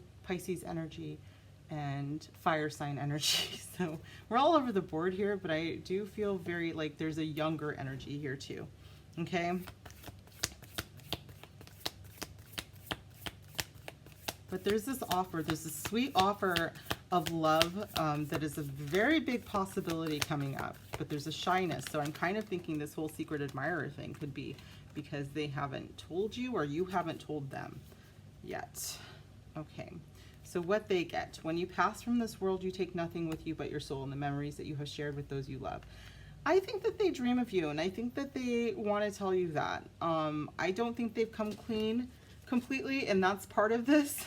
and fire sign energy. So we're all over the board here, but I do feel very like there's a younger energy here too. Okay. But there's this offer, there's this sweet offer of love that is a very big possibility coming up, but there's a shyness. So I'm kind of thinking this whole secret admirer thing could be because they haven't told you or you haven't told them yet. Okay, so what they get. When you pass from this world, you take nothing with you but your soul and the memories that you have shared with those you love. I think that they dream of you, and I think that they want to tell you that. I don't think they've come clean completely, and that's part of this.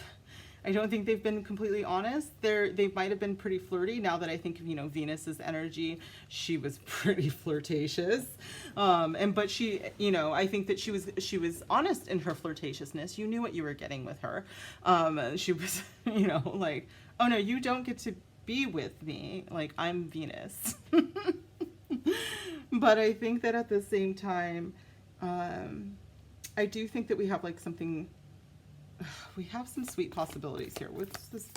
I don't think they've been completely honest. They might have been pretty flirty. Now that I think of, you know, Venus's energy, she was pretty flirtatious. But she, you know, I think that she was honest in her flirtatiousness. You knew what you were getting with her. She was, you know, like, oh no, you don't get to be with me. Like, I'm Venus. But I think that at the same time, I do think that we have like something. We have some sweet possibilities here. What's this?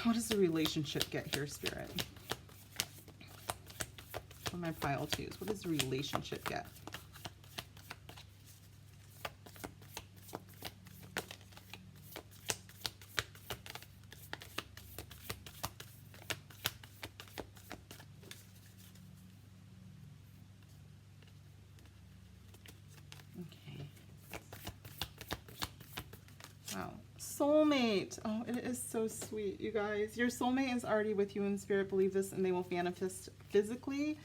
What does the relationship get here, Spirit? For my pile 2s, what does the relationship get? Soulmate. Oh, it is so sweet, you guys. Your soulmate is already with you in spirit. Believe this, and they will manifest physically.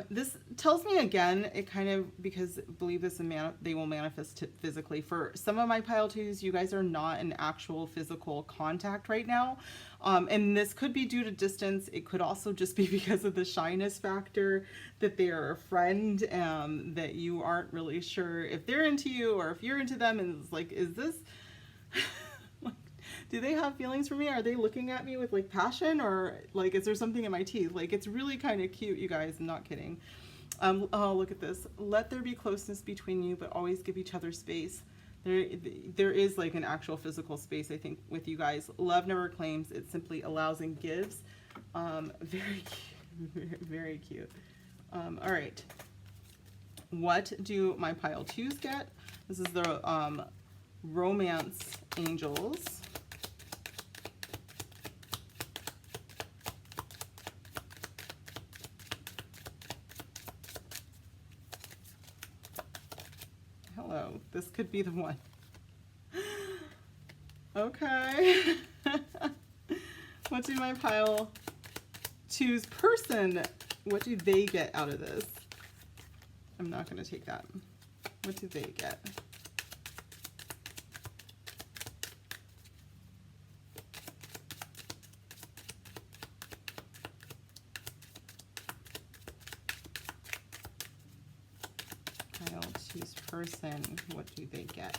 This tells me again, it kind of, because believe this and they will manifest physically. For some of my pile 2s, you guys are not in actual physical contact right now. And this could be due to distance. It could also just be because of the shyness factor, that they are a friend, that you aren't really sure if they're into you or if you're into them. And it's like, is this... like, do they have feelings for me? Are they looking at me with like passion, or like is there something in my teeth? Like, it's really kind of cute, you guys. I'm not kidding. Oh, look at this. Let there be closeness between you, but always give each other space. There is like an actual physical space, I think, with you guys. Love never claims, it simply allows and gives. Very cute. Very cute. All right, what do my pile 2s get? This is the Romance Angels. Hello, this could be the one. Okay. What do my pile 2's person, what do they get out of this? I'm not going to take that. What do they get? Person, what do they get?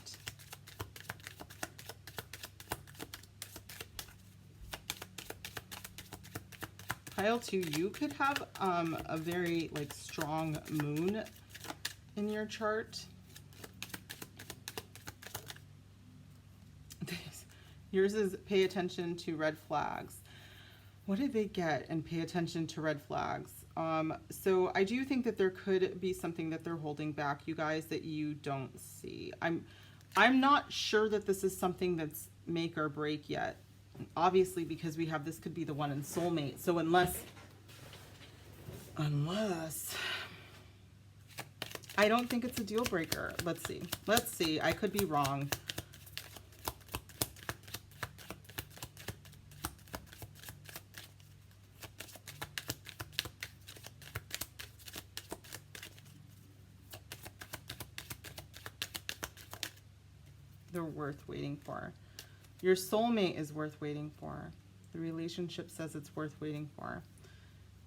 Pile 2, you could have a very like strong moon in your chart. Yours is pay attention to red flags. What did they get? And pay attention to red flags. So I do think that there could be something that they're holding back, you guys, that you don't see. I'm not sure that this is something that's make or break yet. Obviously, because we have this could be the one in soulmate. So unless I don't think it's a deal breaker. Let's see. I could be wrong. They're worth waiting for. Your soulmate is worth waiting for. The relationship says it's worth waiting for.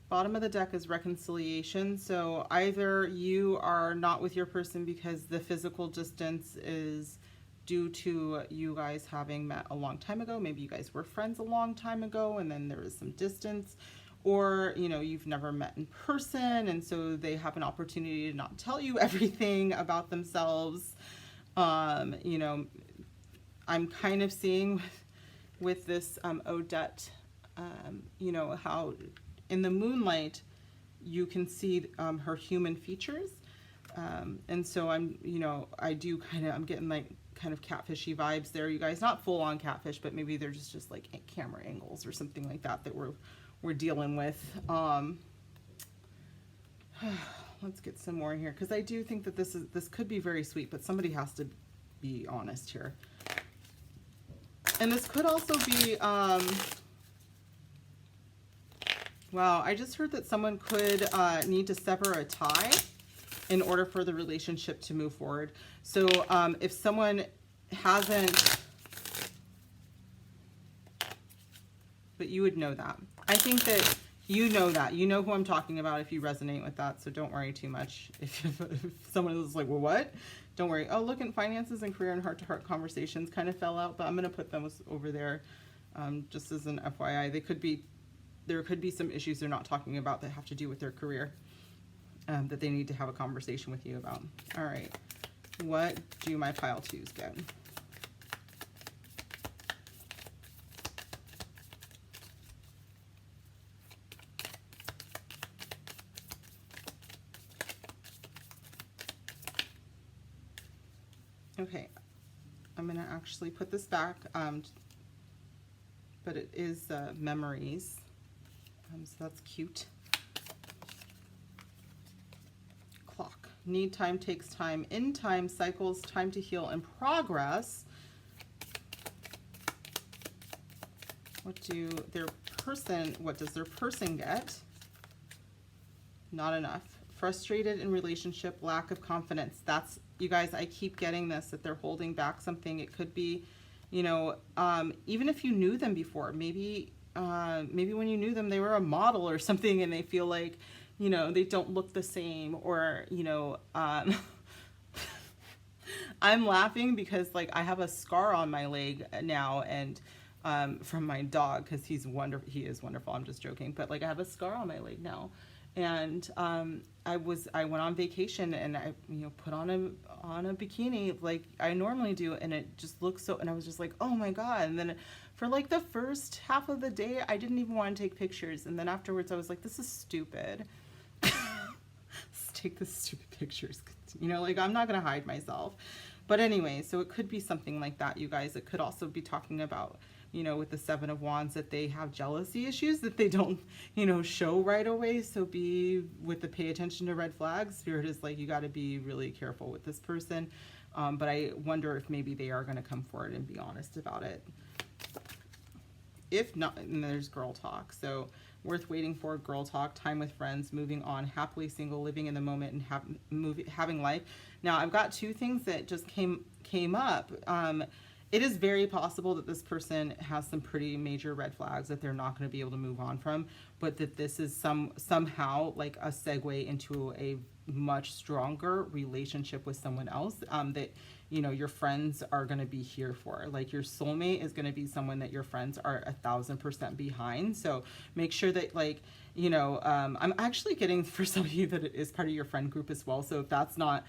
Bottom of the deck is reconciliation. So either you are not with your person because the physical distance is due to you guys having met a long time ago. Maybe you guys were friends a long time ago and then there is some distance. Or, you know, you've never met in person and so they have an opportunity to not tell you everything about themselves. You know, I'm kind of seeing with this Odette, you know, how in the moonlight you can see her human features. And so I'm, you know, I'm getting like kind of catfishy vibes there, you guys. Not full on catfish, but maybe they're just like camera angles or something like that that we're dealing with. Let's get some more here, because I do think that this could be very sweet, but somebody has to be honest here. And this could also be, wow, I just heard that someone could need to sever a tie in order for the relationship to move forward. So if someone hasn't, but you would know that. I think that you know that. You know who I'm talking about if you resonate with that, so don't worry too much. If someone is like, well, what? Don't worry. Oh, look, at finances and career and heart-to-heart conversations kind of fell out, but I'm going to put them over there just as an FYI. There could be some issues they're not talking about that have to do with their career that they need to have a conversation with you about. All right. What do my pile twos get? Okay, I'm going to actually put this back, but it is memories, so that's cute. Clock. Need time, takes time, in time, cycles, time to heal, and progress. What does their person get? Not enough. Frustrated in relationship, lack of confidence. That's, you guys, I keep getting this, that they're holding back something. It could be, you know, even if you knew them before, maybe when you knew them, they were a model or something and they feel like, you know, they don't look the same, or, you know, I'm laughing because like I have a scar on my leg now, and from my dog, because he is wonderful. I'm just joking, but like I have a scar on my leg now. And I went on vacation and I, you know, put on a bikini like I normally do, and it just looks so, and I was just like, oh my God. And then for like the first half of the day, I didn't even want to take pictures. And then afterwards I was like, this is stupid. Let's take the stupid pictures. You know, like I'm not going to hide myself. But anyway, so it could be something like that, you guys. It could also be talking about, you know, with the Seven of Wands, that they have jealousy issues that they don't, you know, show right away. So be with the pay attention to red flags. Spirit is like, you got to be really careful with this person. But I wonder if maybe they are going to come forward and be honest about it. If not, and there's girl talk. So worth waiting for, girl talk, time with friends, moving on, happily single, living in the moment, and having life. Now I've got two things that just came up. It is very possible that this person has some pretty major red flags that they're not going to be able to move on from, but that this is somehow like a segue into a much stronger relationship with someone else, that, you know, your friends are going to be here for. Like your soulmate is going to be someone that your friends are 1000% behind. So make sure that, like, you know, I'm actually getting for some of you that it is part of your friend group as well. So if that's not,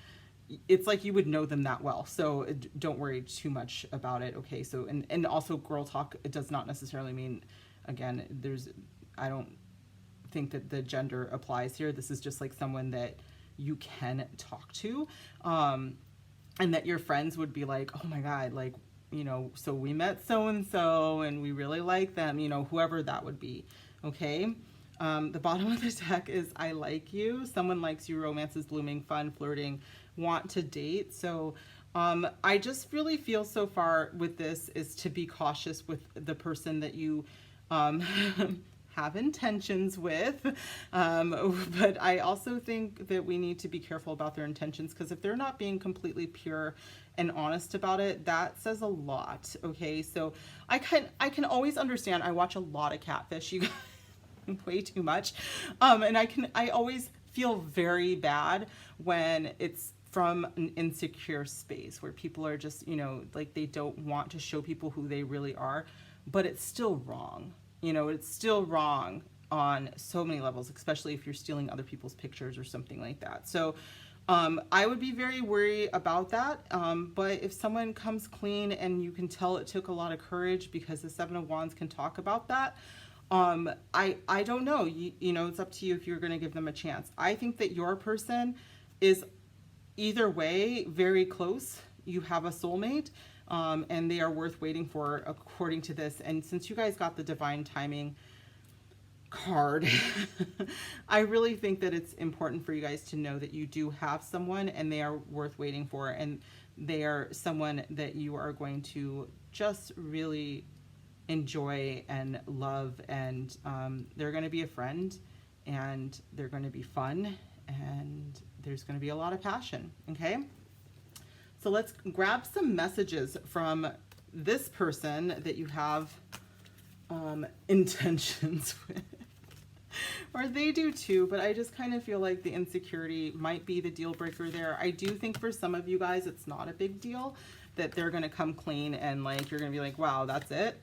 it's like you would know them that well, so don't worry too much about it. Okay, so and also girl talk, it does not necessarily mean, again, there's I don't think that the gender applies here. This is just like someone that you can talk to, and that your friends would be like, oh my God, like, you know, so we met so-and-so and we really like them, you know, whoever that would be. Okay. The bottom of the deck is I like you. Someone likes you. Romance is blooming, fun, flirting, want to date. So I just really feel so far with this is to be cautious with the person that you have intentions with. But I also think that we need to be careful about their intentions, because if they're not being completely pure and honest about it, that says a lot. Okay, so I can always understand. I watch a lot of catfish, you guys, way too much, and I always feel very bad when it's from an insecure space where people are just, you know, like they don't want to show people who they really are, but it's still wrong. You know, it's still wrong on so many levels, especially if you're stealing other people's pictures or something like that. So I would be very worried about that. But if someone comes clean and you can tell it took a lot of courage, because the Seven of Wands can talk about that, I don't know. You know, it's up to you if you're going to give them a chance. I think that your person is either way very close. You have a soulmate. And they are worth waiting for, according to this. And since you guys got the divine timing card, I really think that it's important for you guys to know that you do have someone and they are worth waiting for. And they are someone that you are going to just really enjoy and love. And they're going to be a friend, and they're going to be fun, and there's going to be a lot of passion. Okay. So let's grab some messages from this person that you have intentions with. Or they do too, but I just kind of feel like the insecurity might be the deal breaker there. I do think for some of you guys, it's not a big deal, that they're going to come clean and like, you're going to be like, wow, that's it.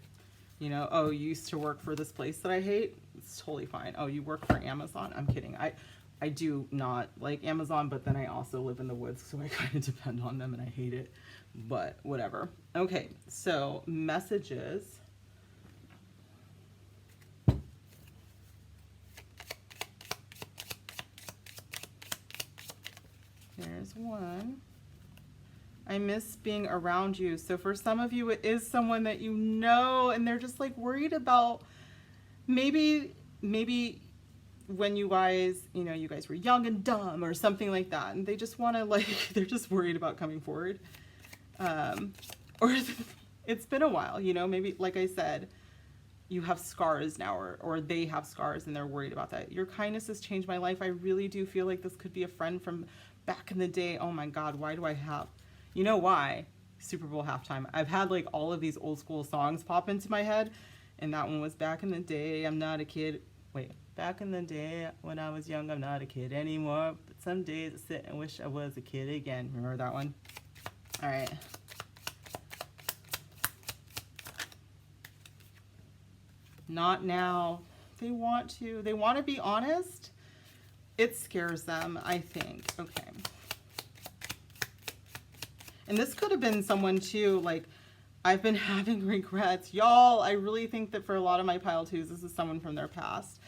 You know, oh, you used to work for this place that I hate. It's totally fine. Oh, you work for Amazon. I'm kidding. I do not like Amazon, but then I also live in the woods, so I kind of depend on them and I hate it, but whatever. Okay, so messages. There's one. I miss being around you. So for some of you, it is someone that you know, and they're just like worried about maybe when you guys, you know, you guys were young and dumb or something like that, and they just want to like, they're just worried about coming forward. Or it's been a while, you know, maybe like I said, you have scars now, or they have scars and they're worried about that. Your kindness has changed my life. I really do feel like this could be a friend from back in the day. Oh my God, why do I have, you know why? Super Bowl halftime. I've had like all of these old school songs pop into my head, and that one was Back in the Day, I'm Not a Kid. Wait. Back in the day when I was young, I'm not a kid anymore. But some days I sit and wish I was a kid again. Remember that one? All right. Not now. They want to be honest. It scares them, I think. Okay. And this could have been someone too, like, I've been having regrets. Y'all, I really think that for a lot of my pile twos, this is someone from their past.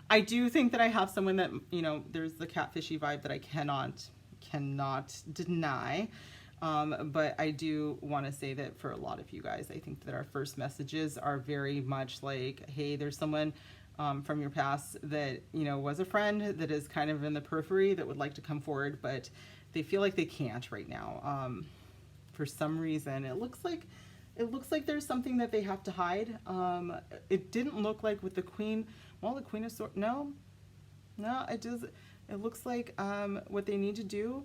I do think that I have someone that, you know, there's the catfishy vibe that I cannot deny. But I do want to say that for a lot of you guys, I think that our first messages are very much like, hey, there's someone from your past that, you know, was a friend that is kind of in the periphery that would like to come forward, but they feel like they can't right now. For some reason, it looks like there's something that they have to hide. It didn't look like with the Queen. Well, the Queen of Swords, no, it does. It looks like what they need to do.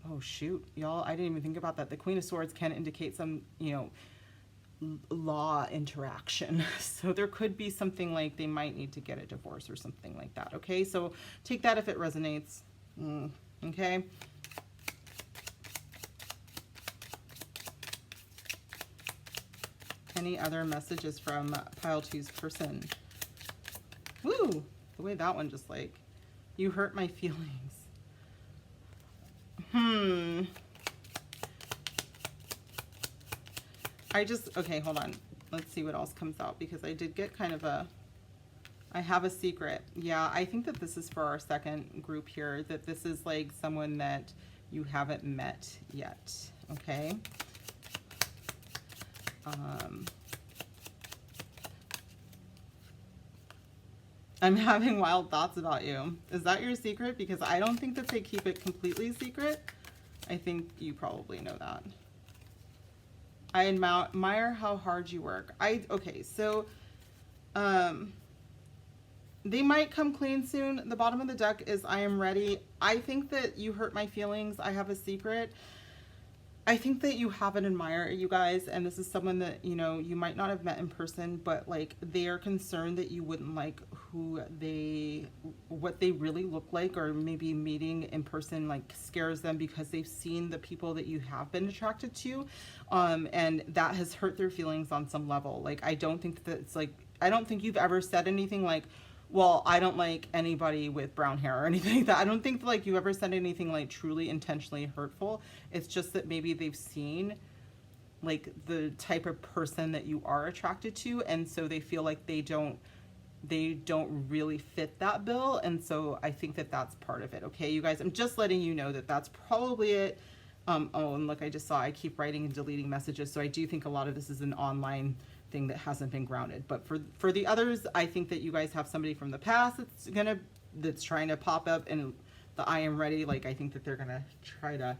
Oh shoot, y'all! I didn't even think about that. The Queen of Swords can indicate some, you know, law interaction. So there could be something like they might need to get a divorce or something like that. Okay, so take that if it resonates. Okay. Any other messages from pile two's person? Woo! The way that one just like, you hurt my feelings. Okay, hold on. Let's see what else comes out, because I did get kind of a I have a secret. Yeah, I think that this is for our second group here, that this is like someone that you haven't met yet, okay? I'm having wild thoughts about you. Is that your secret? Because I don't think that they keep it completely secret. I think you probably know that. I admire how hard you work. Okay, so they might come clean soon. The bottom of the deck is I am ready. I think that you hurt my feelings. I have a secret. I think that you have an admirer, you guys, and this is someone that, you know, you might not have met in person, but like they are concerned that you wouldn't like what they really look like, or maybe meeting in person like scares them because they've seen the people that you have been attracted to, and that has hurt their feelings on some level. Like, I don't think that it's like, I don't think you've ever said anything like, well, I don't like anybody with brown hair or anything like that. I don't think like you ever said anything like truly intentionally hurtful. It's just that maybe they've seen like the type of person that you are attracted to, and so they feel like they don't really fit that bill. And so I think that that's part of it. Okay, you guys, I'm just letting you know that that's probably it. Oh, and look, I just saw I keep writing and deleting messages, so I do think a lot of this is an online thing that hasn't been grounded. But for the others, I think that you guys have somebody from the past that's trying to pop up, and the I am ready, like I think that they're gonna try to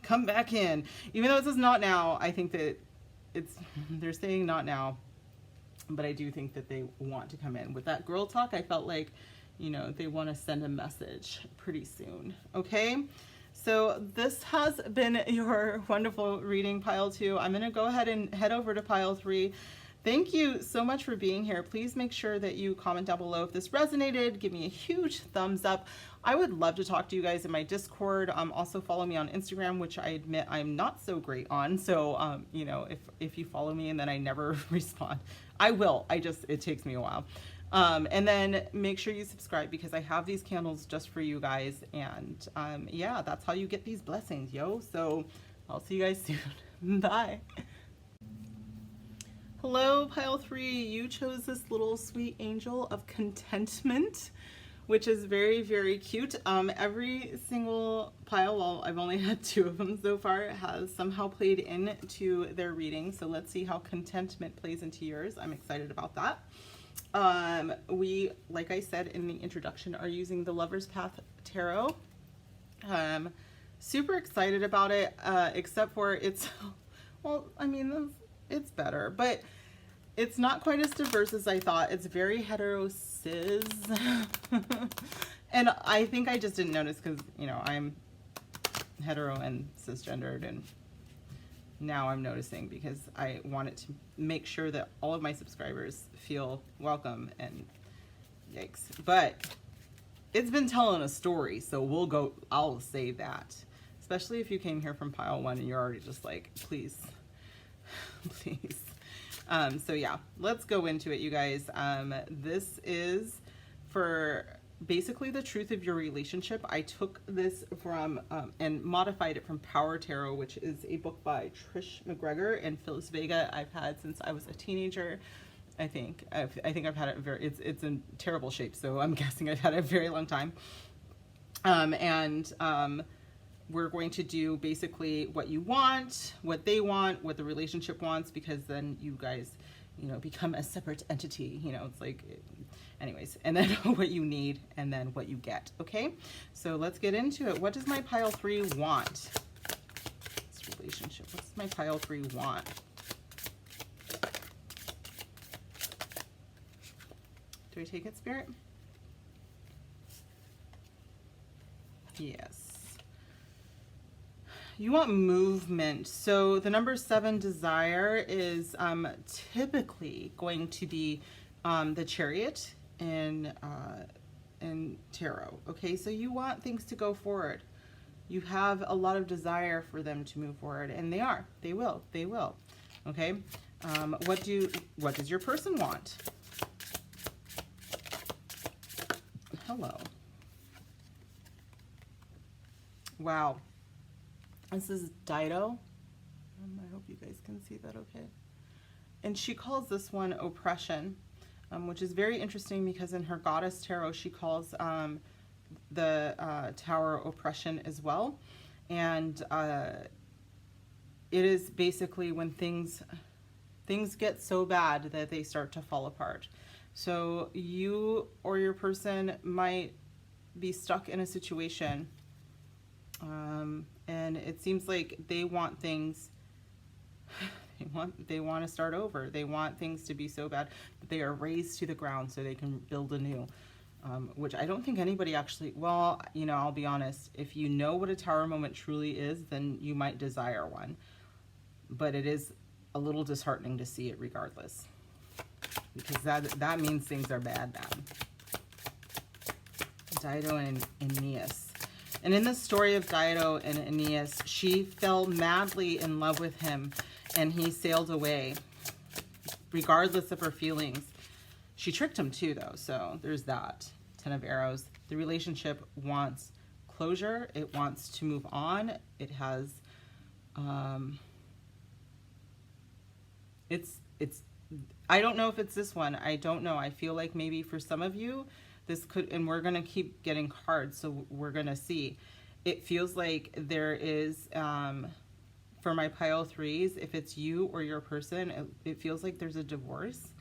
come back in, even though it says not now. I think that they're saying not now, but I do think that they want to come in. With that girl talk, I felt like, you know, they want to send a message pretty soon. Okay, so this has been your wonderful reading, pile 2. I'm going to go ahead and head over to pile 3. Thank you so much for being here. Please make sure that you comment down below if this resonated. Give me a huge thumbs up. I would love to talk to you guys in my Discord. Also follow me on Instagram, which I admit I'm not so great on. So, you know, if you follow me and then I never respond, I will. It takes me a while. And then make sure you subscribe, because I have these candles just for you guys. And yeah, that's how you get these blessings, yo. So I'll see you guys soon. Bye. Hello, pile 3. You chose this little sweet angel of contentment, which is very, very cute. Every single pile, well, I've only had 2 of them so far, has somehow played into their reading. So let's see how contentment plays into yours. I'm excited about that. We, like I said in the introduction, are using the Lover's Path Tarot. Super excited about it, except for it's, well, I mean, it's better, but it's not quite as diverse as I thought. It's very hetero cis. And I think I just didn't notice because, you know, I'm hetero and cisgendered, and now I'm noticing because I wanted to make sure that all of my subscribers feel welcome, and yikes. But it's been telling a story, so I'll say that. Especially if you came here from pile 1 and you're already just like, please, please. So yeah, let's go into it, you guys. This is for basically the truth of your relationship. I took this from and modified it from Power Tarot, which is a book by Trish McGregor and Phyllis Vega. I've had since I was a teenager. I think I've had it it's in terrible shape, so I'm guessing I've had it a very long time. We're going to do basically what you want, what they want, what the relationship wants, because then you guys, you know, become a separate entity. You know, it's like, anyways, and then what you need, and then what you get. Okay, so let's get into it. What does my pile 3 want? This relationship. What does my pile 3 want? Do I take it, Spirit? Yes. You want movement. So the number 7, desire, is typically going to be the Chariot in tarot. Okay, so you want things to go forward. You have a lot of desire for them to move forward, and they will. Okay, what does your person want? Hello. Wow. This is Dido. I hope you guys can see that okay. And she calls this one oppression. which is very interesting because in her Goddess Tarot, she calls the Tower oppression as well. And it is basically when things get so bad that they start to fall apart. So you or your person might be stuck in a situation, and it seems like they want things, they want to start over. They want things to be so bad that they are razed to the ground so they can build anew. Which I don't think anybody actually, well, you know, I'll be honest, if you know what a Tower moment truly is, then you might desire one. But it is a little disheartening to see it regardless, because that means things are bad then. Dido and Aeneas. And in the story of Dido and Aeneas, she fell madly in love with him and he sailed away regardless of her feelings. She tricked him too, though, so there's that. 10 of Arrows. The relationship wants closure. It wants to move on. It has, I don't know if it's this one. I don't know. I feel like maybe for some of you, this could, and we're going to keep getting cards, so we're going to see. It feels like there is, for my pile threes, if it's you or your person, it feels like there's a divorce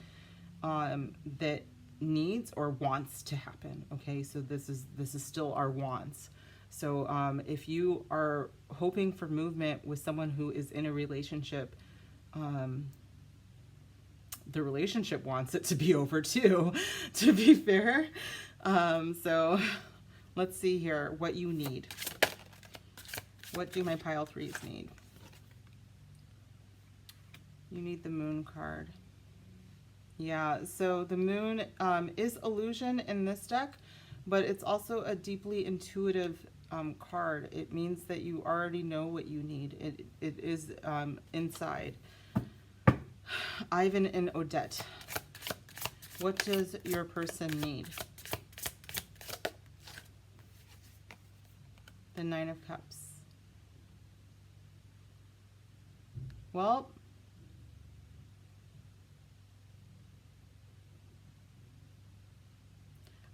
that needs or wants to happen. Okay, so this is still our wants. So if you are hoping for movement with someone who is in a relationship, the relationship wants it to be over too, to be fair. So let's see here what you need. What do my pile threes need? You need the Moon card. Yeah, so the Moon is illusion in this deck, but it's also a deeply intuitive card. It means that you already know what you need. It is inside. Ivan and Odette. What does your person need? The Nine of Cups. Well,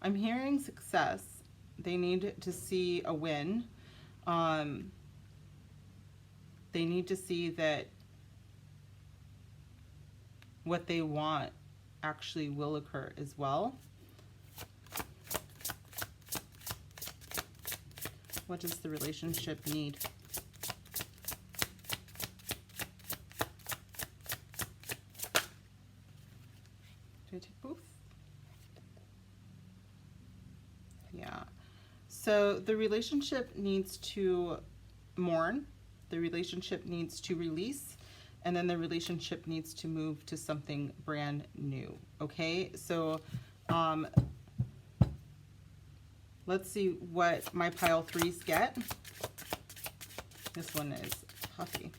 I'm hearing success. They need to see a win. They need to see that what they want actually will occur as well. What does the relationship need? Do I take both? Yeah. So the relationship needs to mourn. The relationship needs to release. And then the relationship needs to move to something brand new. Okay, so let's see what my pile threes get. This one is puffy.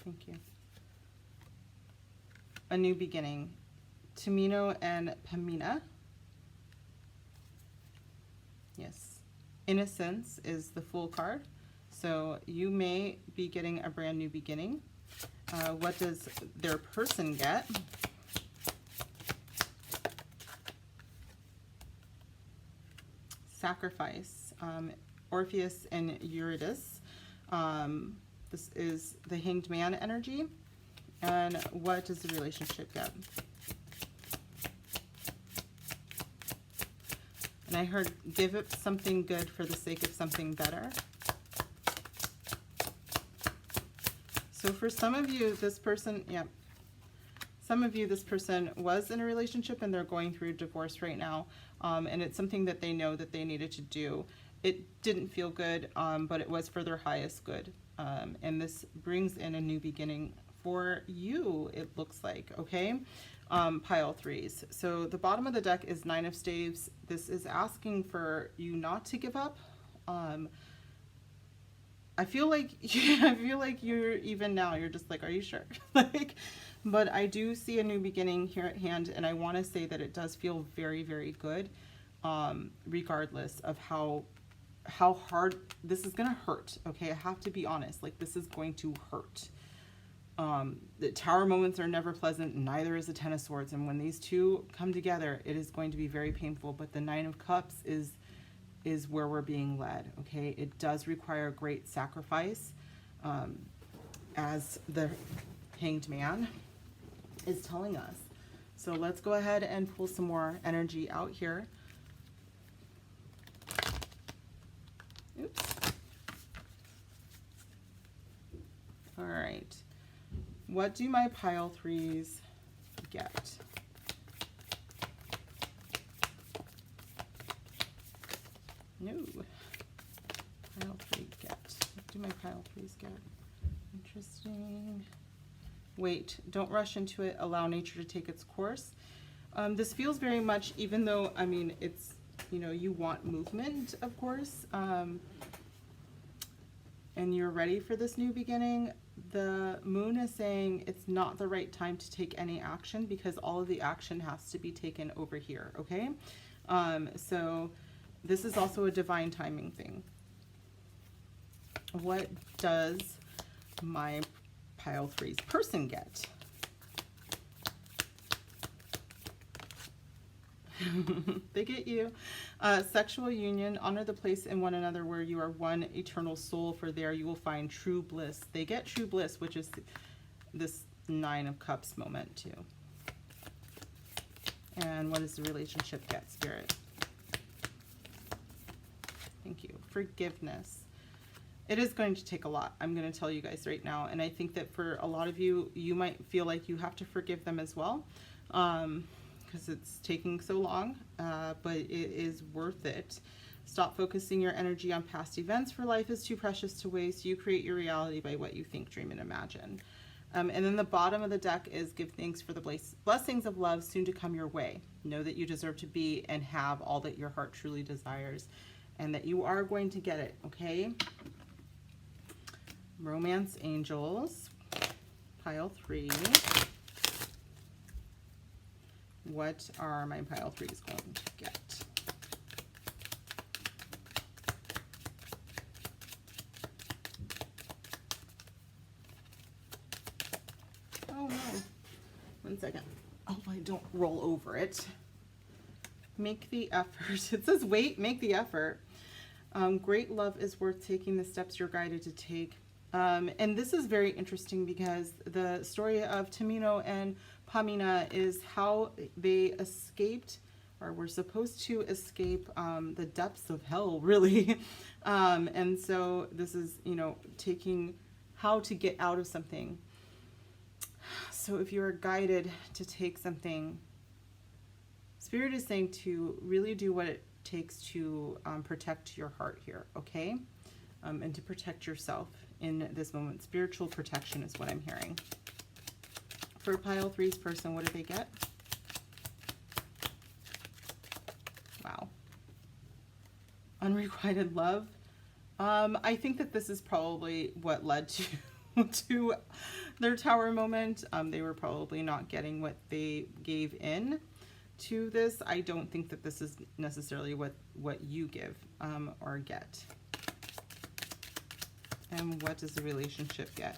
Thank you. A new beginning. Tamino and Pamina. Yes. Innocence is the Fool card. So you may be getting a brand new beginning. What does their person get? Sacrifice. Orpheus and Eurydice. This is the Hanged Man energy. And what does the relationship get? And I heard give up something good for the sake of something better. So for some of you, this person, yeah, some of you, this person was in a relationship and they're going through divorce right now. And it's something that they know that they needed to do. It didn't feel good, but it was for their highest good. And this brings in a new beginning for you, it looks like, okay? Pile threes. So the bottom of the deck is Nine of Staves. This is asking for you not to give up. I feel like you're even now, you're just like, are you sure? Like, but I do see a new beginning here at hand, and I want to say that it does feel very, very good, regardless of how hard this is going to hurt. Okay, I have to be honest. Like, this is going to hurt. The Tower moments are never pleasant, neither is the Ten of Swords. And when these two come together, it is going to be very painful. But the Nine of Cups is where we're being led, okay? It does require great sacrifice, as the Hanged Man is telling us. So let's go ahead and pull some more energy out here. Oops. All right. What do my pile threes get? No. Pile three get. What do my pile threes get? Interesting. Wait, don't rush into it. Allow nature to take its course. This feels very much, even though, I mean, it's, you know, you want movement, of course, and you're ready for this new beginning. The moon is saying it's not the right time to take any action because all of the action has to be taken over here, okay? So this is also a divine timing thing. What does my pile threes person get? They get you. Sexual union, honor the place in one another where you are one eternal soul, for there you will find true bliss. They get true bliss, which is this Nine of Cups moment too. And what does the relationship get, Spirit? Thank you. Forgiveness. It is going to take a lot. I'm going to tell you guys right now. And I think that for a lot of you, you might feel like you have to forgive them as well. Because it's taking so long, but it is worth it. Stop focusing your energy on past events, for life is too precious to waste. You create your reality by what you think, dream, and imagine. And then the bottom of the deck is give thanks for the blessings of love soon to come your way. Know that you deserve to be and have all that your heart truly desires, and that you are going to get it, okay? Romance angels, pile three. What are my pile threes going to get? Oh no. 1 second. Oh, I don't roll over it. Make the effort. It says wait, make the effort. Great love is worth taking the steps you're guided to take. And this is very interesting because the story of Tamino and Pamina is how they escaped, or were supposed to escape, the depths of hell, really. And so this is, you know, taking how to get out of something. So if you are guided to take something, Spirit is saying to really do what it takes to protect your heart here, okay? And to protect yourself in this moment. Spiritual protection is what I'm hearing. For pile three's person, what did they get? Wow. Unrequited love. I think that this is probably what led to their tower moment. They were probably not getting what they gave in to this. I don't think that this is necessarily what you give or get. And what does the relationship get?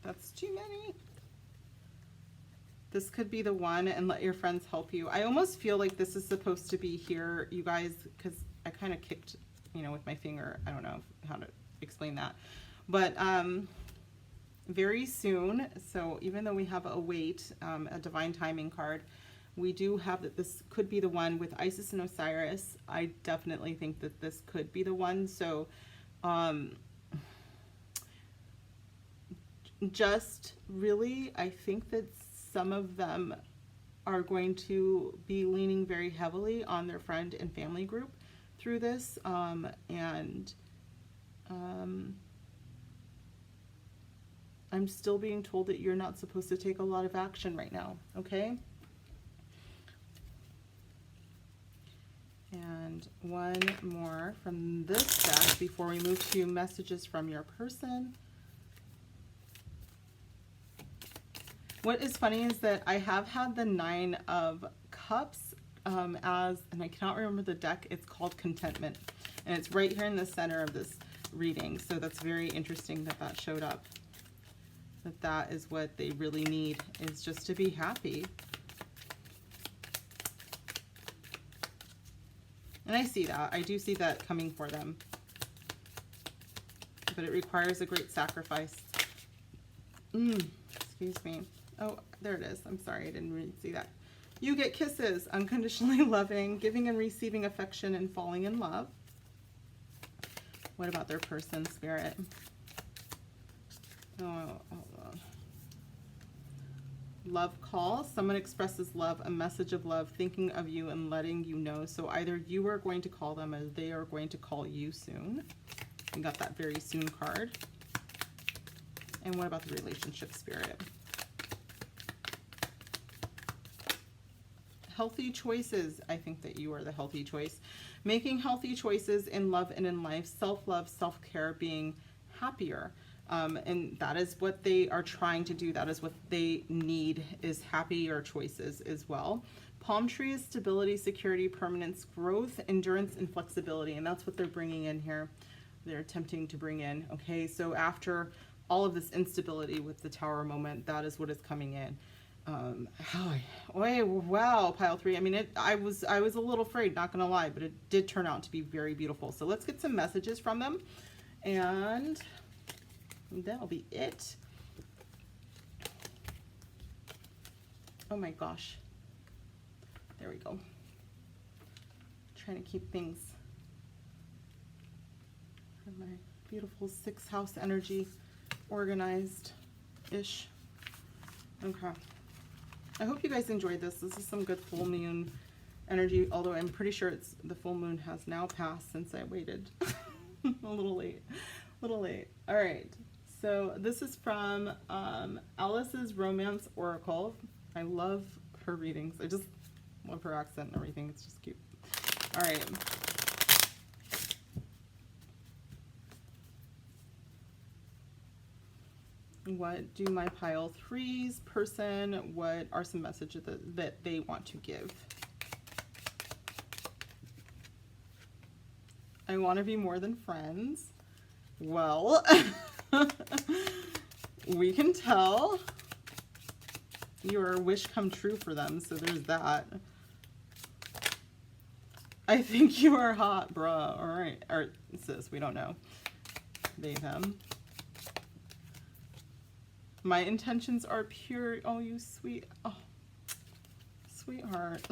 That's too many. This could be the one, and let your friends help you. I almost feel like this is supposed to be here, you guys, because I kind of kicked, you know, with my finger. I don't know how to explain that. But very soon, so even though we have a wait, a divine timing card, we do have that this could be the one with Isis and Osiris. I definitely think that this could be the one. So just really, I think that some of them are going to be leaning very heavily on their friend and family group through this. I'm still being told that you're not supposed to take a lot of action right now, okay? And one more from this deck before we move to messages from your person. What is funny is that I have had the Nine of Cups as, and I cannot remember the deck, it's called Contentment. And it's right here in the center of this reading. So that's very interesting that that showed up. That is what they really need, is just to be happy. And I see that. I do see that coming for them. But it requires a great sacrifice. Excuse me. Oh, there it is. I'm sorry, I didn't really see that. You get kisses, unconditionally loving, giving and receiving affection, and falling in love. What about their person, Spirit? Oh, hold on. Love call. Someone expresses love, a message of love, thinking of you and letting you know. So either you are going to call them or they are going to call you soon. We got that very soon card. And what about the relationship, Spirit? Healthy choices. I think that you are the healthy choice. Making healthy choices in love and in life. Self-love, self-care, being happier. And that is what they are trying to do. That is what they need, is happier choices as well. Palm tree is stability, security, permanence, growth, endurance, and flexibility. And that's what they're bringing in here. They're attempting to bring in. Okay, so after all of this instability with the Tower moment, that is what is coming in. Wow, pile 3. I mean, I was a little afraid, not gonna lie, but it did turn out to be very beautiful. So let's get some messages from them, and that'll be it. Oh my gosh. There we go. Trying to keep things for my beautiful 6th house energy organized-ish. Okay. I hope you guys enjoyed this. This is some good full moon energy, although I'm pretty sure the full moon has now passed since I waited. A little late. All right. So this is from Alice's Romance Oracle. I love her readings. I just love her accent and everything. It's just cute. All right. What do my pile 3's person, what are some messages that they want to give? I want to be more than friends. Well, we can tell. Your wish come true for them, so there's that. I think you are hot, bruh. All right. Or sis, we don't know. They, them. My intentions are pure. Oh, you sweet. Oh, sweetheart.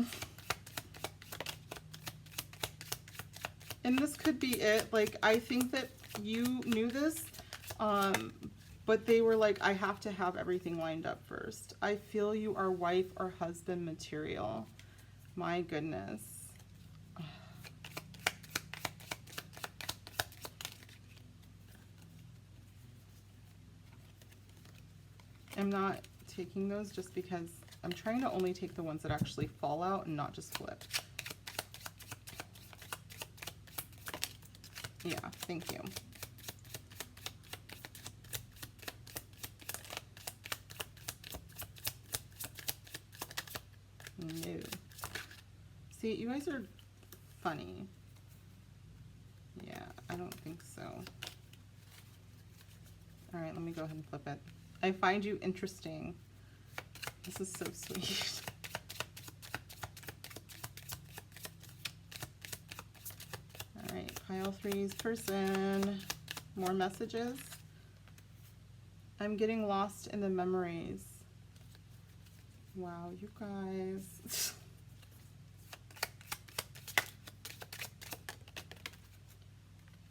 And this could be it. Like, I think that you knew this, but they were like, I have to have everything lined up first. I feel you are wife or husband material. My goodness. I'm not taking those just because I'm trying to only take the ones that actually fall out and not just flip. Yeah, thank you. No. See, you guys are funny. Yeah, I don't think so. All right, let me go ahead and flip it. I find you interesting. This is so sweet. All right, pile 3's person. More messages. I'm getting lost in the memories. Wow, you guys.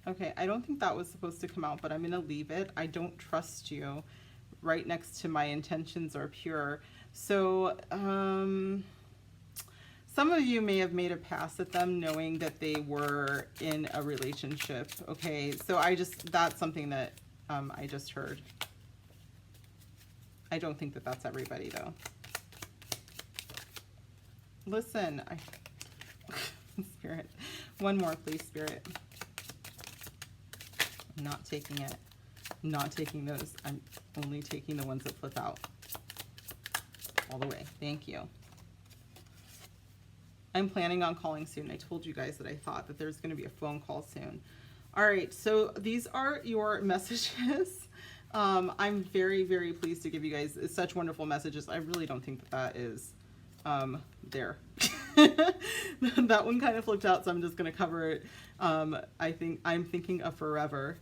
Okay, I don't think that was supposed to come out, but I'm going to leave it. I don't trust you. Right next to my intentions are pure. So, some of you may have made a pass at them knowing that they were in a relationship. Okay, so that's something that I just heard. I don't think that that's everybody though. Listen, Spirit. One more, please, Spirit. I'm not taking it. I'm not taking those. I'm only taking the ones that flip out. All the way. Thank you. I'm planning on calling soon. I told you guys that I thought that there's going to be a phone call soon. All right, so these are your messages. I'm very, very pleased to give you guys such wonderful messages. I really don't think that that is there. That one kind of flipped out, so I'm just going to cover it. I'm thinking of forever,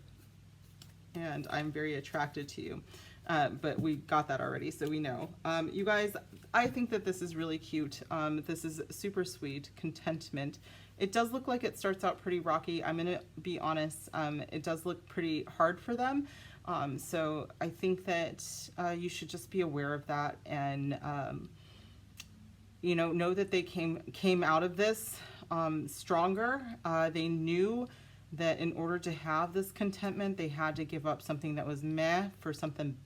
and I'm very attracted to you. But we got that already, so we know. You guys, I think that this is really cute. This is super sweet. Contentment. It does look like it starts out pretty rocky. I'm going to be honest. It does look pretty hard for them. So I think that you should just be aware of that, and you know that they came out of this stronger. They knew that in order to have this contentment, they had to give up something that was meh for something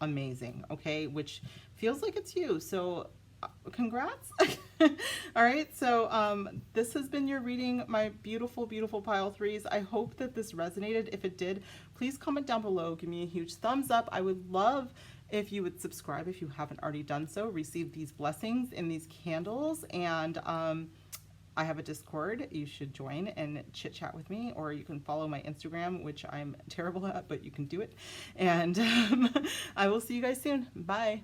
amazing, okay? Which feels like it's you. So congrats. All right, so this has been your reading, my beautiful, beautiful pile threes. I hope that this resonated. If it did, please comment down below. Give me a huge thumbs up. I would love if you would subscribe if you haven't already done so. Receive these blessings in these candles, and I have a Discord. You should join and chit chat with me, or you can follow my Instagram, which I'm terrible at, but you can do it. And I will see you guys soon. Bye.